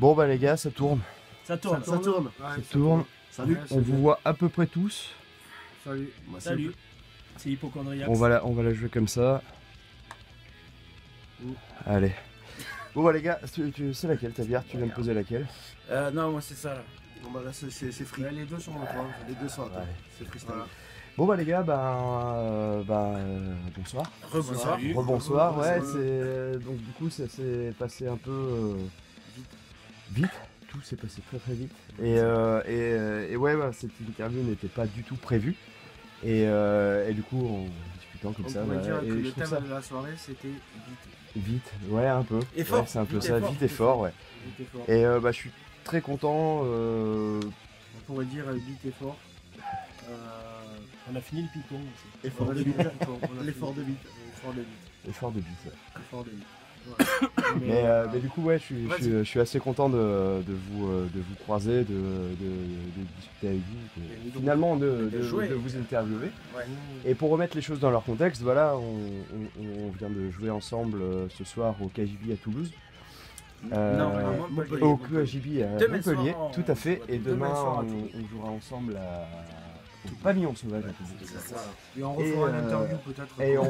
Bon bah les gars, ça tourne. Ça tourne. Ça tourne. Ça tourne. Salut. On vous voit à peu près tous. Salut. Salut. C'est Hypochondriacs. On va la jouer comme ça. Allez. Bon bah les gars, tu sais laquelle ta bière? Tu viens de poser laquelle? Non, moi c'est ça là. Bon bah là c'est free. Les deux sont en toi. Les deux sont à toi. Ouais. C'est freestyle. Voilà. Bon bah les gars, bonsoir. Rebonsoir. Rebonsoir, ouais, donc du coup ça s'est passé un peu vite. Tout s'est passé très très vite. Et ouais, bah, cette interview n'était pas du tout prévue. Et du coup, en discutant comme On ça, pourrait dire que et je le trouve thème ça de la soirée c'était vite. vite, ouais, un peu. Et fort. Ouais, c'est un peu Vite et ça, fort. vite et fort, ouais. Vite et fort. Et bah je suis très content. On pourrait dire vite et fort. On a fini le picon aussi. Effort de vite. L'effort de vite. Effort de bite. Ouais. Effort de vite. Mais du coup, ouais, je suis assez content de vous croiser, de discuter avec vous, finalement de vous interviewer. Ouais. Et pour remettre les choses dans leur contexte, voilà, on vient de jouer ensemble ce soir au KJB à Toulouse. Non, Montpellier. Au KJB à Demain Montpellier, soir, tout à fait. Et demain demain, soir à on Toulouse. jouera ensemble au Pavillon Sauvage à Toulouse. C'est ça. Et on refera une Et, interview peut-être. Et on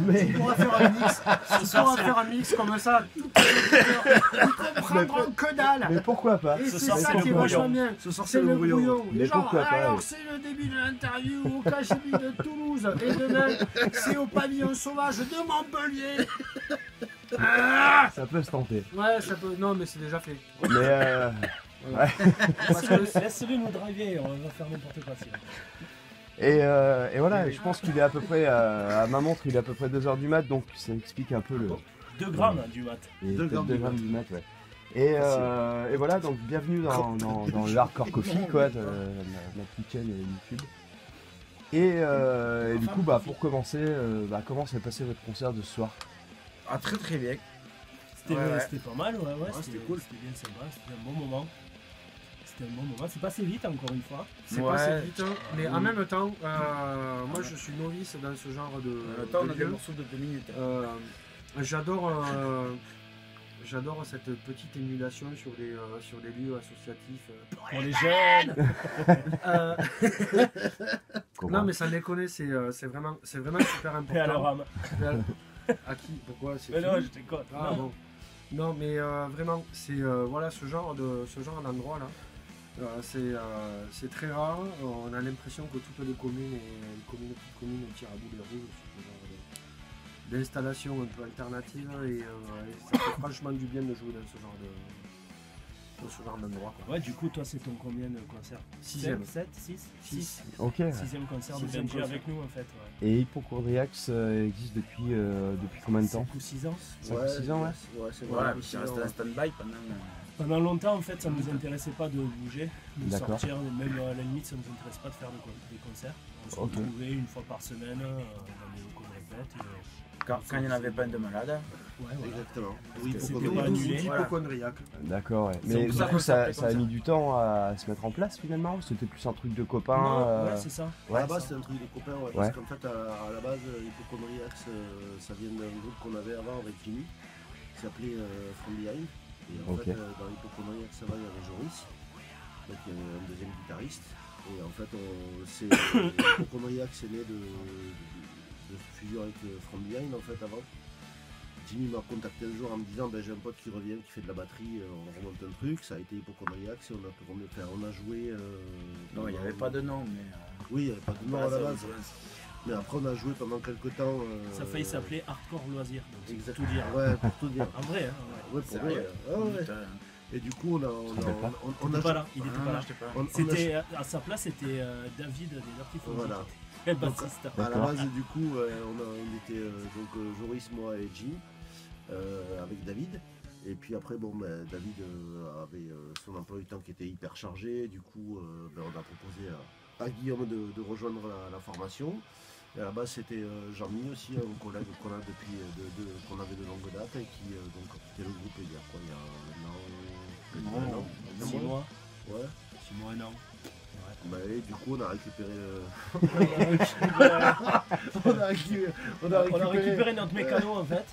mais On pourra faire un mix. On pourra faire un mix comme ça. Tout ils comprendront que dalle. mais pourquoi pas? Et Ce c'est soir, ça c'est qui le est vachement brouillon. bien. Ce soir C'est le brouillon. Mais Genre, pourquoi pas, alors oui. c'est le début de l'interview au KGB de Toulouse. Et demain, c'est au Pavillon Sauvage de Montpellier. Ça peut se tenter. Ouais, ça peut. Non, mais c'est déjà fait. Mais Parce que Laisse-le nous driver, on va faire n'importe quoi sinon. et voilà, et je pense qu'il est à peu près, à ma montre, il est à peu près 2h du mat, donc ça explique un peu le... 2 grammes du mat. Et 2 peut-être grammes 2 du grammes du mat, ouais. Et voilà, donc bienvenue dans le Hardcore Coffee, quoi, de ma petite chaîne YouTube. Et du coup, bah, pour commencer, comment s'est passé votre concert de ce soir? Ah, très très bien. C'était pas mal, ouais, c'était cool. C'était bien sympa, c'était un bon moment. C'est passé vite encore une fois. c'est Ouais. passé vite, hein. Mais en même temps, moi je suis novice dans ce genre de. Attends, on de a des lieu. morceaux de 2 minutes. J'adore cette petite émulation sur les lieux associatifs. Pour les jeunes. Non mais sans déconner, c'est vraiment super important. Et à leur âme. À qui? Pourquoi? C'est Mais non, fini je t'écoute. Ah bon. Non mais vraiment, c'est voilà ce genre d'endroit là. C'est très rare. On a l'impression que toutes les communes et petites communes tirent à bout les roues sur ce genre d'installation un peu alternative et ça fait franchement du bien de jouer dans ce genre d'endroit. Quoi. Ouais, du coup, toi, c'est ton combien de concert? 6ème. 7, 6 6. Ok. 6ème concert de Sixième Benji concert. avec nous en fait. Ouais. Et Hypochondriacs existe depuis combien de temps? 5 ou 6 ans. 5 ou 6 ans, ouais. Ouais, c'est Voilà, vrai. puis c'est resté en stand-by pendant. Pendant longtemps, en fait, ça ne nous intéressait pas de bouger, de D'accord. sortir, même à la limite, ça ne nous intéresse pas de faire des concerts. On se Ok. retrouvait une fois par semaine dans des locaux de répète. Quand il n'y en avait pas un de malade. Ouais, voilà. Exactement. Oui, Parce que c'était c'était pas annulé. hypochondriaque. D'accord, ouais. C'est Mais pour du ça coup, qu'on ça s'appelait a comme mis ça. du temps à se mettre en place finalement? C'était plus un truc de copains? Non, ouais, c'est ça. À Ouais, la base, c'est un truc de copains, ouais, Ouais. parce qu'en fait, à la base, Hypochondriacs, ça vient d'un groupe qu'on avait avant avec Jimmy, qui s'appelait From Behind. Et en Ok. fait, dans Hypochondriacs, ça va, il y avait Joris, donc un deuxième guitariste. Et en fait, Hypochondriacs est né de fusion avec From Behind, en fait, avant. Jimmy m'a contacté un jour en me disant j'ai un pote qui revient, qui fait de la batterie, on remonte un truc, ça a été Hypochondriacs et on a joué. Non, il n'y avait pas de nom, mais. Oui, il n'y avait pas de nom à la base. Mais après, on a joué pendant quelques temps. Ça a failli s'appeler Hardcore Loisir. Donc c'est Exactement. tout dire. Ouais, pour tout dire. En vrai, hein, ouais. Ouais, pour Sérieux vrai. Ouais. Putain. Et du coup, Il était pas là. Il était pas là. j'étais pas là. on a- C'était à sa place, c'était David des Dirty Fonzy. Voilà. Le bassiste. À la base, du coup, on était Joris, moi et Jim, avec David. Et puis après, David avait son emploi du temps qui était hyper chargé. Du coup, on a proposé à Guillaume de rejoindre la formation. Et à la base, c'était Jean-Mi aussi, un collègue qu'on a depuis qu'on avait de longue date et qui donc a quitté le groupe il y a quoi, il y a un an, 6 mois. Ouais. 6 mois, un an. Bah, et du coup, on a récupéré. On a récupéré notre mécano en fait.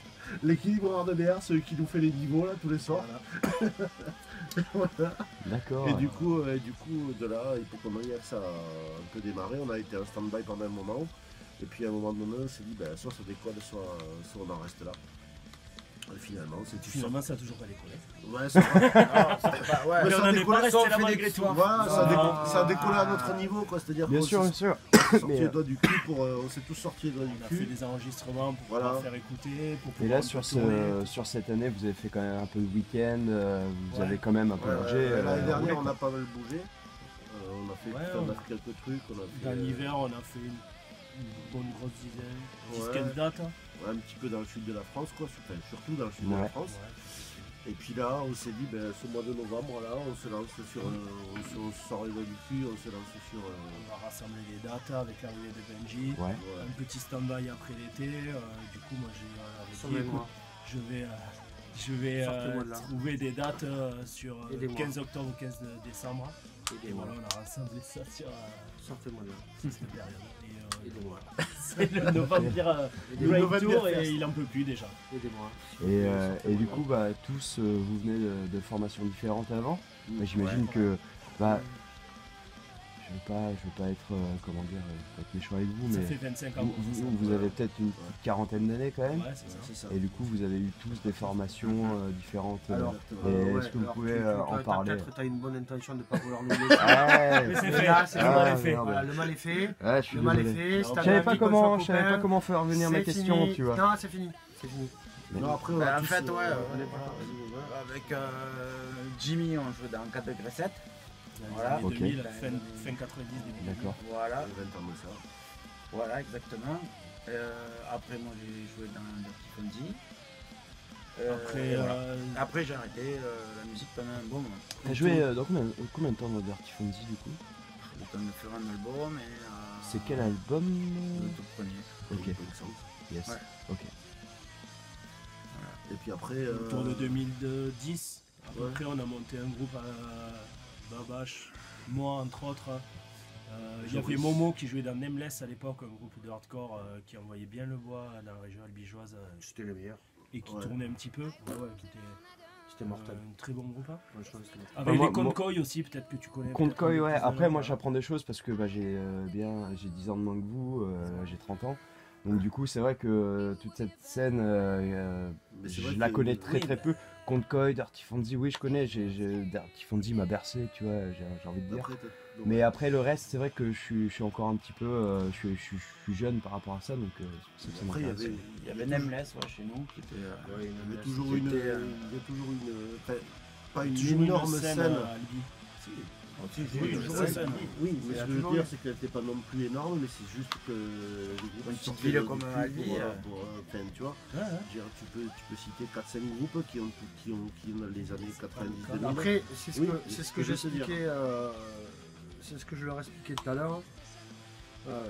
L'équilibreur de BR, celui qui nous fait les niveaux là tous les soirs. Voilà. D'accord. Et du coup, de là, Hypochondriac, ça a un peu démarré. On a été en stand-by pendant un moment. Et puis à un moment donné, on s'est dit, ben, soit ça décolle, soit on en reste là. Et finalement, c'est tout Finalement, ça a toujours pas décollé. ça. Ouais, ça Mais Mais on ça n'en est décolle, pas resté ça, on là fait malgré des- tout. Voilà, Ah. ça a décollé à notre niveau, quoi. C'est-à-dire Bien qu'on sûr, s'est bien sûr. sorti Mais, les doigts du cul pour. On s'est tous sortis les doigts On a du fait cul. des enregistrements pour Voilà. pouvoir faire écouter. Pour Et pouvoir là, sur cette année, vous avez fait quand même un peu de week-end, vous Ouais. avez quand même un peu bougé. L'année roulé, dernière, on quoi. a pas mal bougé. On a fait Ouais, quelques trucs. On a fait, Dans l'hiver, on a fait une bonne grosse dizaine, Ouais. 10-15 dates. Hein. un petit peu dans le sud de la France, quoi. Enfin, surtout dans le sud de la Ouais. France. Et puis là, on s'est dit, ben, ce mois de novembre, là, on se lance sur. On sort les doigts du cul, on se lance sur. On va rassembler les dates avec l'arrivée de Benji. Ouais. Ouais. Un petit stand-by après l'été. Du coup, moi, j'ai dit, Sauvez-moi. écoute, je vais Sortez-moi de là. trouver des dates sur Aidez-moi. 15 octobre, 15 décembre. Et Aidez-moi. voilà, on a rassemblé ça sur Sortez-moi de là. cette période. Et, Aidez-moi. c'est le November Le Great November Tour Fest. et il en peut plus déjà. Aidez-moi. Et du coup, bah, tous, vous venez de formations différentes avant. Bah, j'imagine Ouais. que, bah, je veux pas être, comment dire, pas être méchant avec vous, Ça mais fait 25 ans. vous, qu'on fait ça. vous avez peut-être une petite quarantaine d'années quand même. Ouais, c'est ça. C'est ça. Et du coup, vous avez eu tous des formations différentes. Alors, Et est-ce que vous pouvez en parler Peut-être tu as une bonne intention de ne pas vouloir nous laisser. Ouais, Mais c'est Mais fait. là, c'est le Ah, mal est fait. merde. Voilà, le mal est fait. ouais, je suis Le mal est désolé. fait. Non, Si je t'as Je savais envie pas qu'on comment, soit je savais pas copains, comment faire venir mes c'est questions, fini. tu vois. Non, c'est fini. C'est fini. Non, après, on a Bah, en tous, fait, ouais, on est voilà. pas- vas-y, voilà. Avec Jimmy, on jouait dans 4 degrés 7. Dans les Voilà. années Ok. 2000, fin 90, début 2000. D'accord. Voilà, 20 ans de ça. voilà, exactement. Après, moi, j'ai joué dans Dirty Fonzie. Après, Et voilà. Après, j'ai arrêté la musique pendant un bon moment. T'as joué dans combien de temps dans Dirty Fonzie du coup? Le temps de faire un album et. C'est quel album? Le tout premier. Ok, Punk Sound. yes. Ouais. Ok. Et puis après. Autour de 2010, à peu Ouais. près, on a monté un groupe à Babache, moi entre autres. Il y avait Joris. Momo qui jouait dans Nameless à l'époque, un groupe de hardcore qui envoyait bien le bois dans la région albigeoise C'était le meilleur. et qui Ouais. tournait un petit peu. Ouais, qui était C'était mortel. un très bon groupe. Hein. Franchement, c'était mortel. Avec moi- les Concoy aussi, peut-être que tu connais. Concoy, peut-être ouais. plus Après, moi, de- j'apprends des choses parce que bah, j'ai 10 ans de moins que vous, j'ai 30 ans. Donc, du coup, c'est vrai que toute cette scène, Mais c'est je vrai la que- connais très oui, très bah. peu. Concoy, Dirty Fonzie, oui, je connais. Dirty Fonzie m'a bercé, tu vois, j'ai envie de dire. Après, donc, Mais après, le reste, c'est vrai que je suis encore un petit peu. Je suis jeune par rapport à ça, donc c'est pour ça que ça après, il y m'intéresse. avait. Il y avait Nameless ouais, chez nous qui était. Il y a toujours C'était, une. Il y a toujours une. Enfin, pas une Toujours énorme scène. à Albi. Si, Oui, oui, une toujours scène. une scène. Oui, mais Il y a ce que je veux toujours dire, eu. c'est qu'elle n'était pas non plus énorme, mais c'est juste que les groupes Une petite sortaient ville du comme cul Albi, voilà, enfin, tu vois, Ouais, ouais. je veux dire, tu peux citer 4-5 groupes qui ont les années 90-2000. Après, c'est ce Oui, que, c'est ce que je veux te dire. j'expliquais, c'est ce que je leur expliquais tout à l'heure.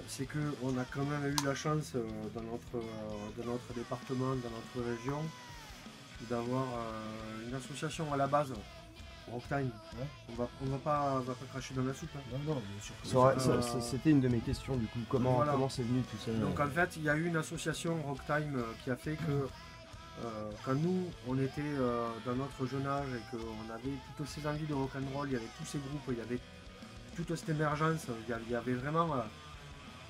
C'est qu'on a quand même eu la chance dans notre département, dans notre région, d'avoir une association à la base, Rocktime. Ouais. On va pas cracher dans la soupe. Hein. Non, non, bien sûr. que Ça aurait- Euh, C'était une de mes questions, du coup. Comment voilà. comment c'est venu tout ça? Donc en fait, il y a eu une association Rocktime qui a fait que quand nous, on était dans notre jeune âge et qu'on avait toutes ces envies de rock'n'roll, il y avait tous ces groupes, il y avait toute cette émergence, il y avait vraiment,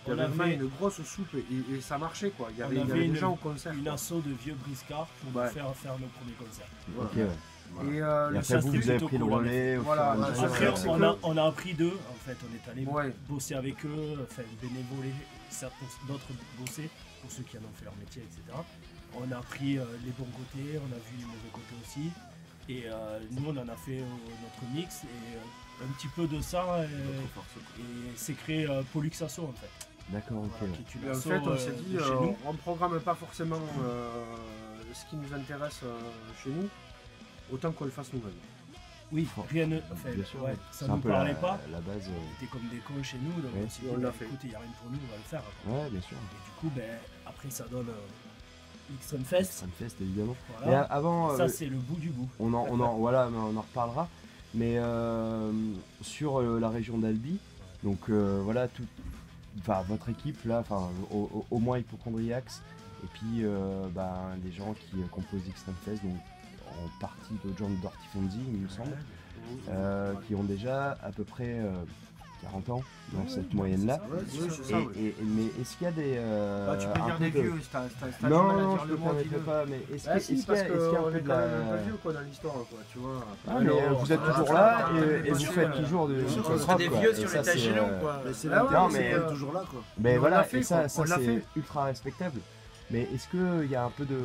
il y On avait vraiment avait- une grosse soupe et ça marchait quoi. Il y On avait, il y avait avait une- des gens au concert. Une asso de vieux briscards pour Ouais. nous faire nos premiers concerts. Voilà. Ok, ouais. Voilà. Et, Et le après, ça, vous, c'était vous avez plutôt pris le cool, en relais au Voilà, fur et à ouais, mesure. Après, c'est on a appris d'eux, en fait, on est allé Ouais. bosser avec eux, enfin bénévoler, d'autres bosser, pour ceux qui en ont fait leur métier, etc. On a pris les bons côtés, on a vu les mauvais côtés aussi, et nous on en a fait notre mix, et un petit peu de ça, Notre force, quoi. et c'est créé Pollux Asso en fait, D'accord, ok. voilà, Ouais. qui est une Et en asso, fait, on s'est dit, de chez nous. on programme pas forcément ce qui nous intéresse chez nous, autant qu'on le fasse nous-mêmes. Oui, rien ne, enfin, Bien sûr, ouais, ouais. ça C'est un nous peu parlait pas, la base. on était comme des cons chez nous, donc Ouais. on s'est dit, Et on l'a bah, fait. écoute, il n'y a rien pour nous, on va le faire. Quoi. Ouais, bien sûr. Et du coup, ben, après ça donne X-Sun Fest, Ça me fait, évidemment. Mais voilà. avant, Ça c'est le bout du bout. voilà, mais on en reparlera. Mais sur la région d'Albi, Donc voilà, votre équipe là, au moins Hypochondriacs, et puis les gens qui composent Extreme Fest, donc en partie de John Dortifondi, il me semble, qui ont déjà à peu près 40 ans dans cette moyenne-là. Oui, c'est ça, oui. Mais est-ce qu'il y a des... Tu peux un dire peu des de- vieux, t'as Non, du mal à non, dire je le ne mot permettrai vieux. pas, mais est-ce Ah qu'il si, y parce a un qu'on peu est de quand même pas la... vieux quoi dans l'histoire, quoi, tu vois. Ah, mais vous êtes toujours là et vous faites toujours du On On se fait des quoi. vieux Et sur ça, l'état c'est, chez nous, quoi. Mais c'est Ah ouais, l'intérêt, mais, c'est toujours là, quoi. Mais on l'a voilà, fait, et ça, quoi, on l'a c'est fait. ultra respectable. Mais est-ce qu'il y a un peu de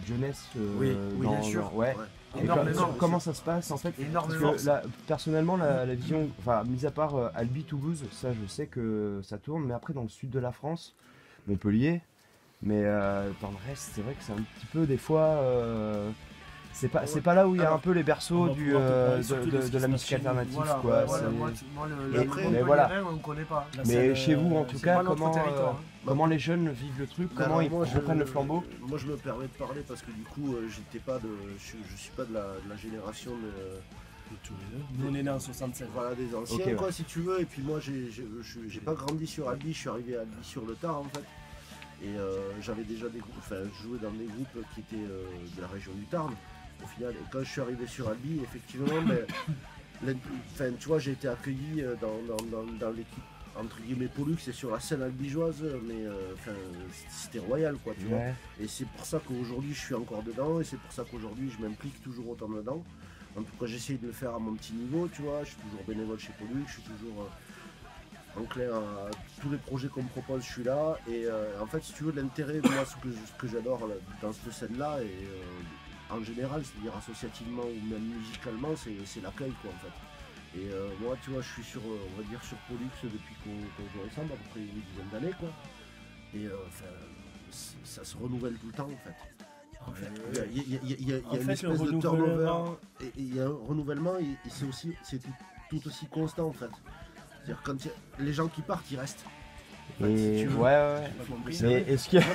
jeunesse Oui, bien sûr. ouais. Ouais. Et Énormément. comment ça se passe en fait? Énormément. Parce que personnellement, la vision, enfin, mis à part Albi, Toulouse, ça je sais que ça tourne, mais après dans le sud de la France, Montpellier, mais dans le reste, c'est vrai que c'est un petit peu des fois. C'est pas là où il y a Alors, un peu les on berceaux va pouvoir te parler surtout de ce de qui la se musique passe chez nous. alternative, Voilà, quoi. voilà, c'est- moi, Mais après- mais voilà. on ne connaît pas. La Mais scène, chez vous, en tout c'est cas, pas notre comment, territoire, hein. comment les jeunes vivent le truc, Mais comment alors, ils moi, reprennent le flambeau? Moi, je me permets de parler parce que du coup, je suis pas de la génération tous les deux. Nous on est nés en 67. voilà, des anciens, Ok, ouais. quoi, si tu veux. Et puis moi, j'ai pas grandi sur Albi, je suis arrivé à Albi sur le tard, en fait. Et j'avais déjà des groupes, enfin, je jouais dans des groupes qui étaient de la région du Tarn, au final. Et quand je suis arrivé sur Albi, effectivement, tu vois, j'ai été accueilli dans l'équipe entre guillemets Pollux et sur la scène albigeoise, mais c'était royal, quoi, tu vois. Ouais. Et c'est pour ça qu'aujourd'hui je suis encore dedans, et c'est pour ça qu'aujourd'hui je m'implique toujours autant dedans. En tout cas, j'essaye de le faire à mon petit niveau, tu vois. Je suis toujours bénévole chez Pollux, je suis toujours enclin à tous les projets qu'on me propose, je suis là. Et en fait, si tu veux, l'intérêt, moi, ce que j'adore là, dans cette scène-là, et en général, c'est-à-dire associativement ou même musicalement, c'est l'accueil, quoi, en fait. Et moi, tu vois, je suis on va dire sur Pollux depuis qu'on joue ensemble, à peu près une dizaine d'années, quoi. Et ça se renouvelle tout le temps, en fait. En fait, Il y a En une fait, espèce le de turnover, renouvellement- et il y a un renouvellement, et c'est tout aussi constant, en fait. C'est-à-dire quand les gens qui partent, ils restent. En fait, Et si tu veux. ouais. j'ai pas compris. Mais est-ce qu'il y a...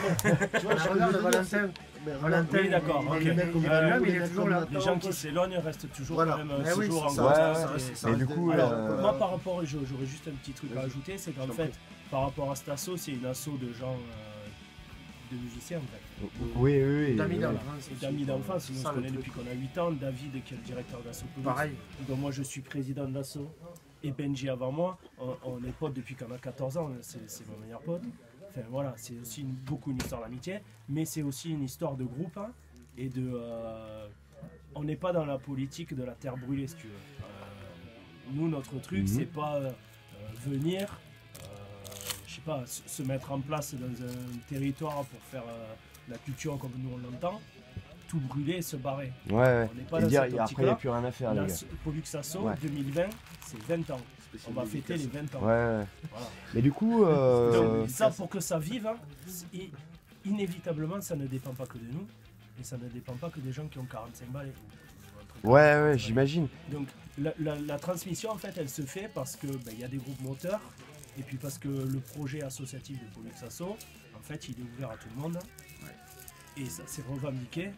Tu vois, je Regarde veux dire, Valentin. mais Valentin, Oui, d'accord, il- ok. il- il- il- Euh, il est toujours là. Les gens qui s'éloignent restent toujours Voilà. quand même Mais oui, toujours en ça Ouais, contact. reste- ouais. ça reste- ça Mais reste du des- coup, Alors, euh, moi par rapport, j'aurais juste un petit truc à Vas-y. ajouter, c'est Je qu'en t'en fait, prie. par rapport à cet asso, c'est une asso de gens, de musiciens en fait. oui. D'amis oui. d'enfance. Et d'amis d'enfance, nous on Ça, se connaît le depuis truc. qu'on a 8 ans. David qui est le directeur d'asso Pollux. Pareil. Donc moi je suis président de l'asso. Et Benji avant moi, on est potes depuis qu'on a 14 ans, c'est mon meilleur pote. Enfin voilà, c'est aussi beaucoup une histoire d'amitié, mais c'est aussi une histoire de groupe, hein, et de... on n'est pas dans la politique de la terre brûlée, si tu veux. Nous, notre truc, c'est pas venir, je sais pas, se mettre en place dans un territoire pour faire la culture comme nous on l'entend, tout brûler et se barrer. Ouais. On n'est pas Et dans dire, cette après, il n'y a optique-là. plus rien à faire, les gars. Pollux Asso Ouais. 2020, c'est 20 ans. On va fêter les 20 ans. Ouais. Voilà. Mais du coup, Donc, ça, pour que ça vive, hein, inévitablement, ça ne dépend pas que de nous. Et ça ne dépend pas que des gens qui ont 45 balles. Ou un truc comme ça. ouais, j'imagine. Donc, la transmission, en fait, elle se fait parce que y a des groupes moteurs. Et puis parce que le projet associatif de Pollux Asso, en fait, il est ouvert à tout le monde. Et ça s'est revendiqué.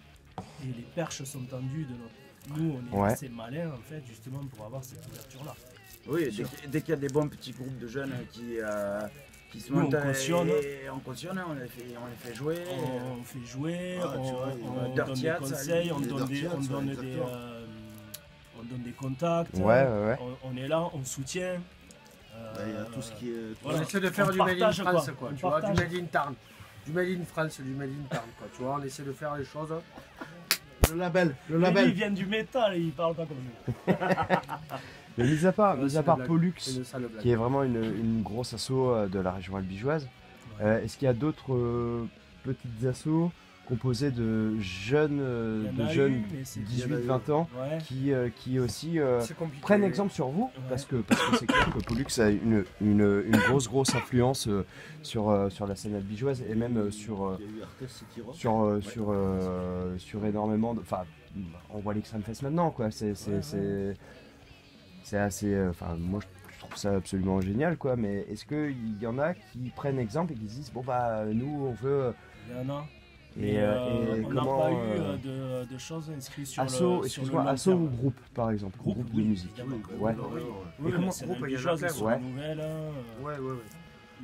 Et les perches sont tendues de notre... Nous, on est Ouais. assez malins, en fait, justement, pour avoir cette ouverture-là. Oui, dès qu'il y a des bons petits groupes de jeunes qui se Nous, on montent cautionne. et on cautionne, on les fait jouer. On fait jouer, Ah, tu vois, on Dirty donne des Hats, conseils, on les donne Dirty Hats, exactement. on donne des contacts, Ouais. on est là, on soutient. Il y a tout ce qui est. Voilà. On essaie de faire On du Made in partage, France, quoi. quoi. On Tu vois, du partage. Made in Tarn. Du Made in France, du Made in Tarn, quoi. Tu vois, on essaie de faire les choses. Le label, Mais lui, il vient du métal et il parle pas comme nous. Mais mis à part C'est une blague. Pollux, C'est une sale blague. qui est vraiment une grosse asso de la région albigeoise, est-ce qu'il y a d'autres petites assos composées de jeunes, Il y en a eu, mais c'est- 18-20 ans Ouais. qui aussi C'est compliqué. prennent exemple sur vous, parce que c'est clair que Pollux a une grosse influence sur la scène albigeoise et même sur Il y a eu Arthès City Rock. sur énormément de... Enfin, on voit l'Extreme Fest maintenant, quoi. C'est assez... Enfin, moi, je trouve ça absolument génial, quoi. Mais est-ce qu'il y en a qui prennent exemple et qui se disent, bon, bah, nous, on veut... Il y en a. Et on n'a comment pas eu de choses inscrites sur asso, le long excuse-moi, asso ou terme. groupe par exemple, groupe de oui, musique. évidemment. Ouais. Oui, comment mais c'est groupe, il y en a l'Albigeoise, plein, sur ouais. la nouvelle. Ouais.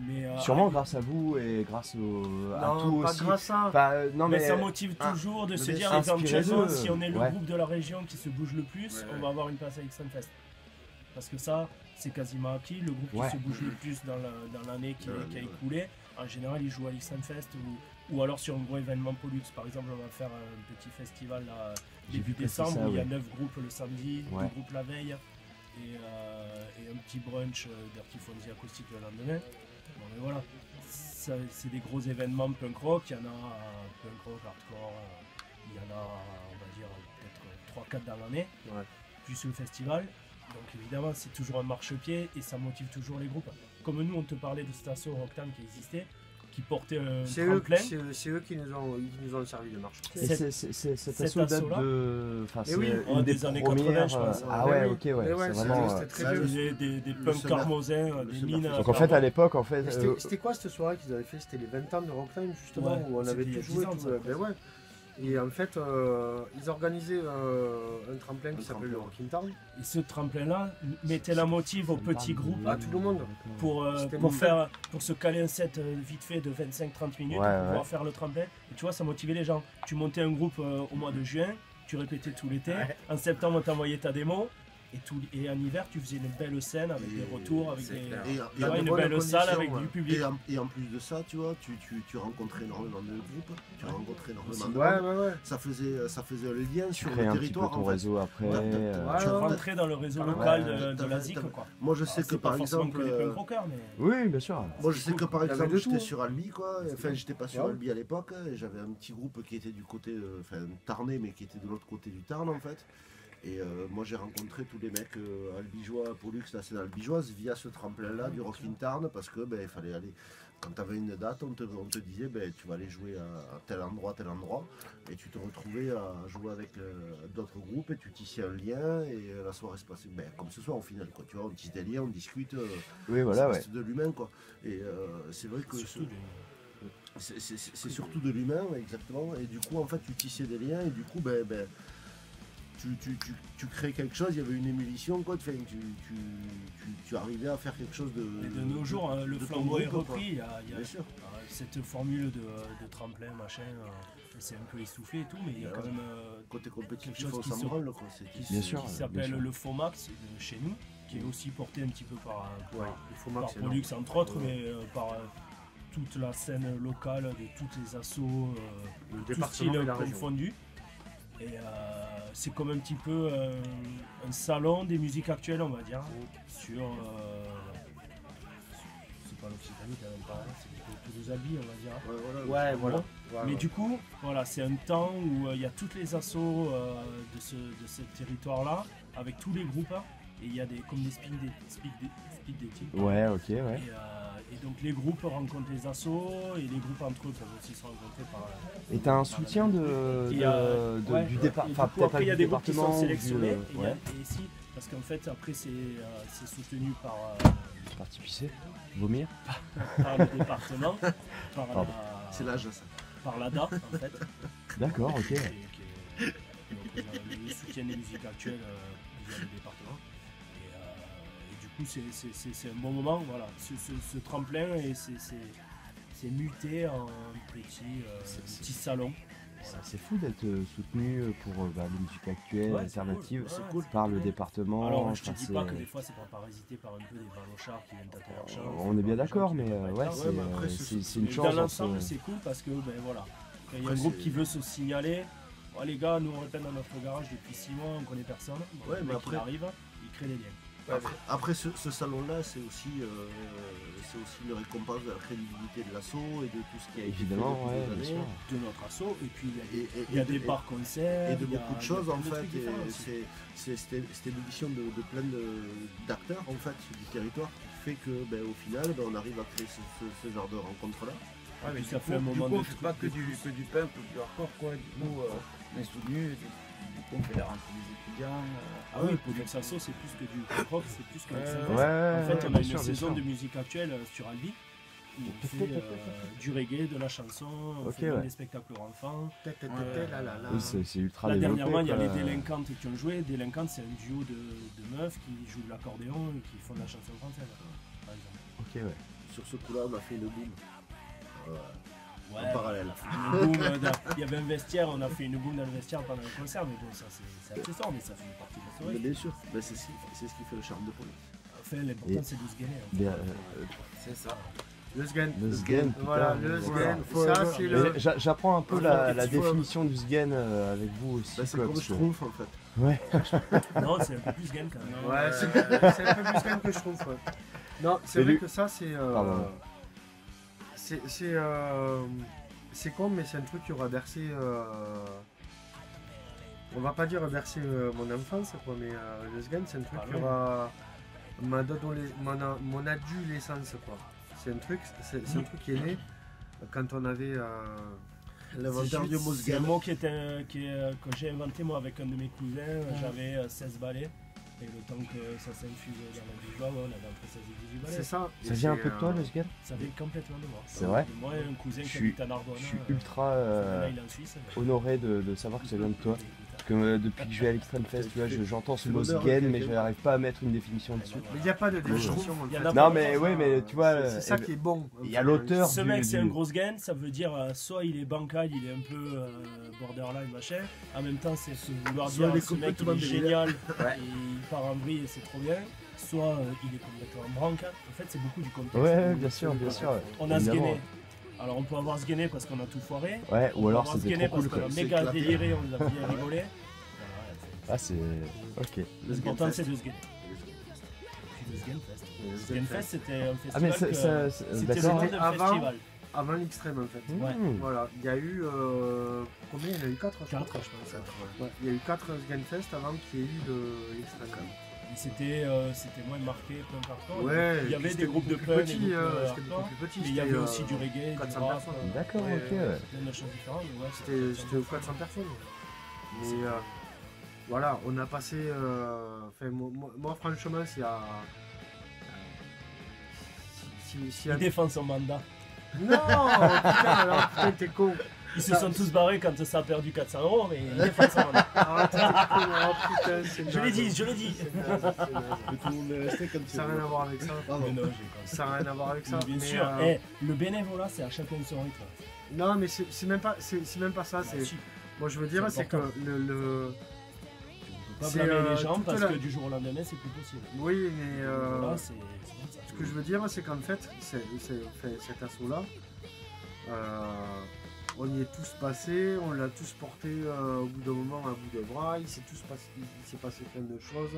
Mais, Sûrement grâce à vous et grâce à Non, tout pas aussi. grâce à. Enfin, non mais mais ça motive toujours de se mais dire inspirez-le, éventuellement si on est le ouais. groupe de la région qui se bouge le plus, Ouais, on ouais. va avoir une place à X-Fest. Parce que ça, c'est quasiment acquis. Le groupe Ouais. qui se bouge le plus dans l'année qui a écoulé, en général, il joue à X-Fest ou alors sur un gros événement Pollux. Par exemple, on va faire un petit festival là, J'ai début vu passer décembre ça, où il y a ouais. 9 groupes le samedi, Ouais. 2 groupes la veille et un petit brunch Dirty Fonzie acoustique le lendemain. Bon, mais voilà, c'est des gros événements punk rock. Il y en a punk rock, hardcore, il y en a, on va dire, peut-être 3-4 dans l'année, Ouais. plus le festival. Donc évidemment, c'est toujours un marchepied et ça motive toujours les groupes. Comme nous, on te parlait de cet asso Rocktam qui existait, qui portait un C'est eux, tremplin. c'est eux qui nous ont servi de marche. Et cet cet asso date asso-là de. Enfin, Mais c'est oui, une des des années premières. 80, je pense. Ah Mais ouais, oui. ok, ouais. Mais ouais, C'est vraiment. c'était très ça, vieux. Des le punks summer- carmosins, le des summer mines. fest. Donc en fait, à l'époque, en fait. C'était quoi cette soirée qu'ils avaient fait? C'était les 20 ans de Rocktime justement, Ouais, où on avait c'était il y a tout 10 joué. ans, Tout, ça, ben presque. ouais. Et en fait, ils organisaient un tremplin qui s'appelle le Rocking Town. Et ce tremplin-là mettait la motive aux petits groupes À tout le monde. C'était pour mon pour se caler un set vite fait de 25-30 minutes, Ouais, pour pouvoir ouais. faire le tremplin. Et tu vois, ça motivait les gens. Tu montais un groupe au mois de juin, tu répétais tout l'été. En septembre, on t'envoyait ta démo. Et en hiver, tu faisais une belle scène avec Et des retours, avec c'est des, clair. tu vois, une bonnes belle salle conditions, avec ouais. du public. Et en plus de ça, tu vois, tu rencontrais énormément de groupes, tu rencontrais énormément de Ouais, monde. ouais. Ça faisait le lien Tu sur crées le un petit peu territoire. ton en fait. réseau après. Ouais, ouais. Tu rentrais dans le réseau local de la ZIC, quoi. Moi je Alors, sais que c'est pas par forcément exemple, que les punk rockers, mais Oui, bien sûr. moi je sais que par Il y avait exemple de j'étais tout. sur Albi quoi, enfin j'étais pas sur Ouais. Albi à l'époque, et j'avais un petit groupe qui était du côté, enfin Tarnais mais qui était de l'autre côté du Tarn en fait. Et moi j'ai rencontré tous les mecs albigeois, Pollux, la scène albigeoise via ce tremplin là du Rockin' Tarn parce que ben il fallait aller. Quand tu avais une date, on te disait ben, tu vas aller jouer à tel endroit, et tu te retrouvais à jouer avec d'autres groupes et tu tissais un lien et la soirée se passait ben, comme ce soir au final. Quoi. Tu vois, on tisse des liens, on discute, Oui, voilà, ça ouais. reste de l'humain. Quoi. Et c'est vrai que surtout c'est surtout de l'humain, exactement. Et du coup, en fait, tu tissais des liens et du coup, ben, tu crées quelque chose, il y avait une émulsion, quoi. Enfin, tu arrivais à faire quelque chose de. Et de nos jours, hein, le de ton flambeau est groupe, quoi. repris. Il y a Bien sûr. cette formule de tremplin, machin, c'est un peu essoufflé et tout, mais il y a Ouais. quand même Côté compétitif, quelque chose on qui s'en se- branle, quoi. Bien sûr. qui s'appelle sûr. le FOMAX chez nous, qui est aussi porté un petit peu par Il faut par max. Pollux entre autres, mais par toute la scène locale, de toutes les assos, Le tout département style et la région. confondu. Et c'est comme un petit peu un salon des musiques actuelles, on va dire, sur... c'est pas l'Occitanie quand même pas, hein, c'est plutôt Toulouse-Albi, on va dire. Ouais, Ouais, voilà. Mais du coup, voilà, c'est un temps où il y a toutes les assos de ce territoire-là, avec tous les groupes, et il y a comme des speed dating. Ouais, ok, ouais. Et donc les groupes rencontrent les assos, et les groupes entre eux peuvent aussi se rencontrer par... Et t'as un soutien Ouais. du départ, Et du enfin coup, peut-être après, pas il y a du des groupes qui département sont ou sélectionnés, ouais, et ici, parce qu'en fait, après, c'est soutenu par parti pisser, vomir. le département, par Pardon. C'est l'âge, ça. par l'ADA, en fait. D'accord, ok. Donc, on a le soutien des musiques actuelles via le département. Et du coup, c'est un bon moment, voilà. Ce tremplin, et c'est muté en petit salon. C'est fou d'être soutenu pour les musiques actuelles, Ouais, c'est alternatives, cool, c'est cool. par le département. Alors, je te enfin, dis pas que des fois c'est pas parasité par un peu des vanochards qui viennent tâter leur chance. On est bien des gens d'accord, qui mais peuvent pas ouais, être là. c'est mais après, c'est une Mais chance. dans entre- l'ensemble, c'est cool parce que, ben voilà, quand il y a un Après, groupe c'est- qui veut se signaler, oh, les gars, nous on répète dans notre garage depuis 6 mois, on connaît personne. Bon, Ouais, le mais mec, après- il arrive, il crée des liens. Après ce salon-là, c'est aussi une récompense de la crédibilité de l'assaut et de tout ce qui a été Évidemment, fait ouais, depuis des bien années. sûr. De notre assaut, et puis Et, il y a des bars concerts. et de il y a- beaucoup de il y a choses plein en de fait. trucs différents Et aussi. c'était l'édition de plein d'acteurs en fait du territoire qui fait que au final on arrive à créer ce genre de rencontres là. Ouais, mais ça du fait un coup, moment on de fait truc pas que de du punk ou du hardcore quoi. Du coup, on est soutenu. Du coup, on fait la rentrée des étudiants. Ah oui, pour dire Sasso, c'est plus que du rock, c'est plus que Ouais, du Ouais, Sunfest. ouais, En fait, on bien a sûr, une bien saison sûr. de musique actuelle sur Albi. il fait du reggae, de la chanson, on Ok, fait même ouais. des spectacles pour enfants. Là, là, là. Oui, c'est ultra Là, développé. dernièrement, il y a les quoi. Délinquantes qui ont joué. Délinquantes, c'est un duo de meufs qui jouent de l'accordéon et qui font de la chanson française, par exemple. Ok, ouais. Sur ce coup-là, on a fait une boom. Ouais, En parallèle. une boom, il y avait un vestiaire, on a fait une boom dans le vestiaire pendant le concert, mais bon, ça c'est accessoire, mais ça fait partie de la Mais soirée. bien sûr, mais c'est ce qui fait le charme de police. Enfin, l'important Et- c'est de se gainer. Bien, C'est ça. Le Sgen. le Sgen, Voilà, putain. le Voilà. Sgen. Faut- Ça, c'est le. Mais j'apprends un peu Voilà, la il faut- définition du Sgen avec vous aussi. Bah, c'est quoi, comme parce je que- trouve en fait. Ouais. Non, c'est un peu plus gain quand même. Ouais, c'est un peu plus Sgen que je trouve. Ouais. Non, c'est Mais vrai lui- que ça, c'est. Pardon. C'est con, mais c'est un truc qui aura bercé. On va pas dire bercé mon enfance, quoi, mais le Sgen, c'est un truc Ah qui ouais. aura mon adolescence, quoi. C'est un truc, c'est un truc qui est né quand on avait. L'inventaire du mot C'est un Sgen. mot que j'ai inventé moi avec un de mes cousins. J'avais 16 balais. Et le temps que ça s'infuse dans la Bijois, ouais, on avait entre 16 et 18 balais. C'est ça. Ça vient un peu de toi, le Sgen? Ça vient complètement de moi. C'est vrai? Moi et un cousin qui Je habite à Narbonne. Je suis ultra Là, il est en Suisse. honoré de savoir que ça vient de toi. Parce que depuis que je vais à l'Extrême Fest, tu vois, j'entends ce C'est mot l'honneur Sgen, de mais je quelqu'un. n'arrive pas à mettre une définition dessus. Mais il n'y a pas de définition. en Il y en fait. a Non, mais ouais, mais tu vois, C'est ça qui est bon. il y a l'auteur Ce du- mec, c'est du- un gros gain, ça veut dire soit il est bancal, il est un peu borderline, machin. En même temps, c'est se vouloir Soit dire il est ce mec il complètement est délirant. génial Ouais. et il part en vrille et c'est trop bien. Soit il est complètement brancal. En fait, c'est beaucoup du contexte. Ouais, bien sûr, bien sûr. On a évidemment. sgainé. Alors, on peut avoir sgainé parce qu'on a tout foiré. Ouais, ou On alors peut avoir c'était sgainé trop cool, parce quoi. qu'on a C'est méga éclaté. déliré, on a bien rigolé. Ah, c'est. Ok. L'important, c'est de sgainer. Puis le Sgenfest. Le Sgenfest, c'était un Ah, mais festival. c'est. C'était le D'accord. nom C'était d'un avant. festival. Avant l'extrême, en fait. Ouais. Mmh. Voilà, il y a eu. Combien il y en a eu 4 4, je pense. Ouais, il y a eu 4 Sgenfest avant qu'il y ait eu l'extrême. C'était moins marqué punk hardcore. Ouais, il y avait c'était des groupes de beaucoup punk, plus des petit, groupes c'était hardcore, beaucoup plus petit. mais il y avait aussi du reggae, 400 du rap, personnes. D'accord, Ouais, ok. Ouais. plein de choses différentes. Mais ouais, C'était 400 personnes. Mais voilà, on a passé. Enfin, moi, franchement, c'est à. Si Il défend son mandat. Non, putain, alors, putain, t'es con. Ils se sont tous barrés quand ça a perdu 400 €, mais il défend son mandat. Ah, t'es con, oh, putain, c'est Je l'ai naze. dit, je l'ai dit. C'est naze, c'est naze. Mais tout le monde est resté comme Ça n'a rien à voir avec ça. Pardon. Mais non, j'ai Ça n'a rien à voir avec ça. Bien mais, sûr, le bénévolat, c'est à chacun de son rythme. Non, mais c'est même pas ça. Bah, C'est si, moi, je veux dire, C'est c'est que important. le. on peut pas c'est, blâmer les gens toute parce la- que du jour au lendemain, c'est plus possible. Oui, mais Voilà, c'est comme ça. ce que je veux dire, c'est qu'en fait, cet assaut-là, on y est tous passés, on l'a tous porté au bout d'un moment à bout de bras, il s'est passé plein de choses.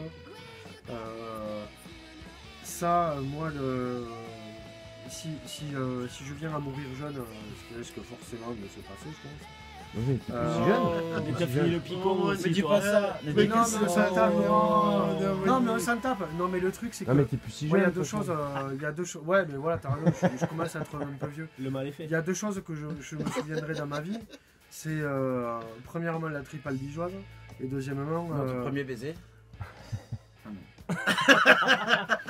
Moi, si je viens à mourir jeune, ce qui risque forcément de se passer, je pense. Oui, t'es plus Euh, jeune. Mais t'as fini le picot Oh, aussi, mais dis toi. pas ça. Mais non, mais on s'en tape. non, Non, mais on s'en tape. Non, mais le truc, c'est que. Non, mais t'es plus si Moi, jeune. il y a deux choses. Ouais, mais voilà, t'as raison, je commence à être un peu vieux. Le mal est fait. Il y a deux choses que je me souviendrai dans ma vie. C'est premièrement la tripe albigeoise et deuxièmement. Notre premier baiser.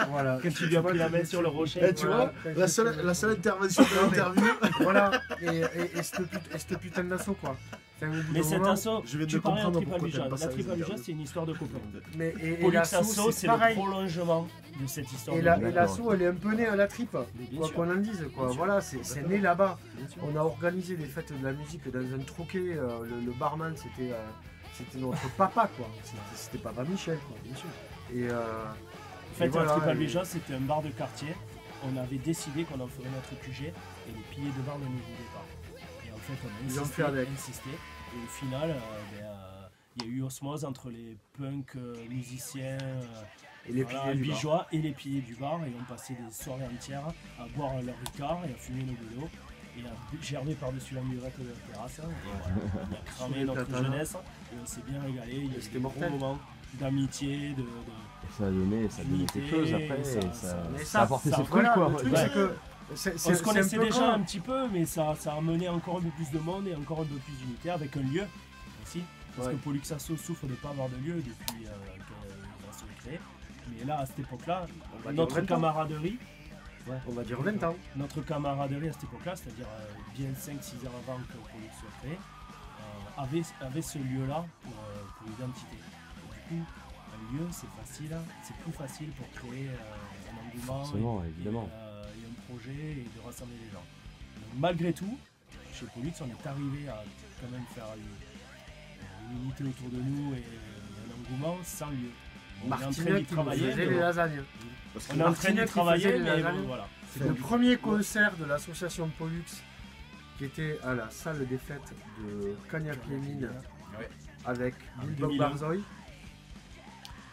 Voilà. Quand tu lui as pris la main sur le rocher. Eh, tu vois, la seule intervention de l'interview, Voilà. Et cette putain d'assaut, quoi. Enfin, au bout Mais d'un cet moment- assaut, je viens de tu parlais en comprendre triple pourquoi t'aimes albigeoise. pas ça, La triple les albigeoise, interviews. c'est une histoire de copains. Mais, et Pollux l'assaut, Asso, c'est c'est le pareil. prolongement de cette histoire. Et de la- copains. et l'assaut, elle est un peu née à la tripe, Mais bien quoi sûr. qu'on en dise. Quoi. Bien sûr. Voilà, c'est né là-bas. Bien sûr. On a organisé des fêtes de la musique dans un troquet. Le barman, c'était notre papa, quoi. C'était papa Michel, quoi. Bien sûr. Et En fait, et voilà, la triple et- albigeoise, c'était un bar de quartier. On avait décidé qu'on en ferait notre QG et les piliers de bar ne nous voulaient pas. Et en fait, on a Ils ont insisté, fait avec. insisté. Et au final, il y a eu osmose entre les punks musiciens et les voilà, piliers du bar. albigeois et les piliers du bar. Et on passait des soirées entières à boire leur ricard et à fumer nos vélos. Et à gerber par-dessus la murette de la terrasse. Et voilà, on a cramé Sur les notre platanes. jeunesse et on s'est bien régalé. Il y a eu C'était des bons mortel. moments d'amitié, de Ça a donné quelque chose après. Ça- et ça- Mais ça a apporté ça- ses fruits, Voilà, quoi. le truc, Ouais. c'est que. On se c'est connaissait un peu déjà con. un petit peu, mais ça a amené encore un peu plus de monde et encore un peu plus d'unité avec un lieu aussi. Parce Ouais. que Pollux Asso souffre de ne pas avoir de lieu depuis que l'asso est créé. Mais là, à cette époque-là, va dire notre 20 ans. camaraderie, on va dire 20 ans. Notre camaraderie à cette époque-là, c'est-à-dire bien 5-6 heures avant que Pollux soit créé, avait ce lieu-là pour l'identité. Du coup, un lieu, c'est facile, c'est plus facile pour créer un engouement Forcément, évidemment. et un projet et de rassembler les gens. Donc, malgré tout, chez Pollux, on est arrivé à quand même faire une unité autour de nous et un engouement sans lieu. On est en train Martinet d'y qui nous travailler. faisait mais les bon, lasagnes. Parce que on est en train Martinet d'y qui travailler, faisait les mais lasagnes. bon, voilà. C'est le premier concert de l'association Pollux qui était à la salle des fêtes de Cagnac-les-Mines Ouais. avec En Bulldog 2001. Barzoy,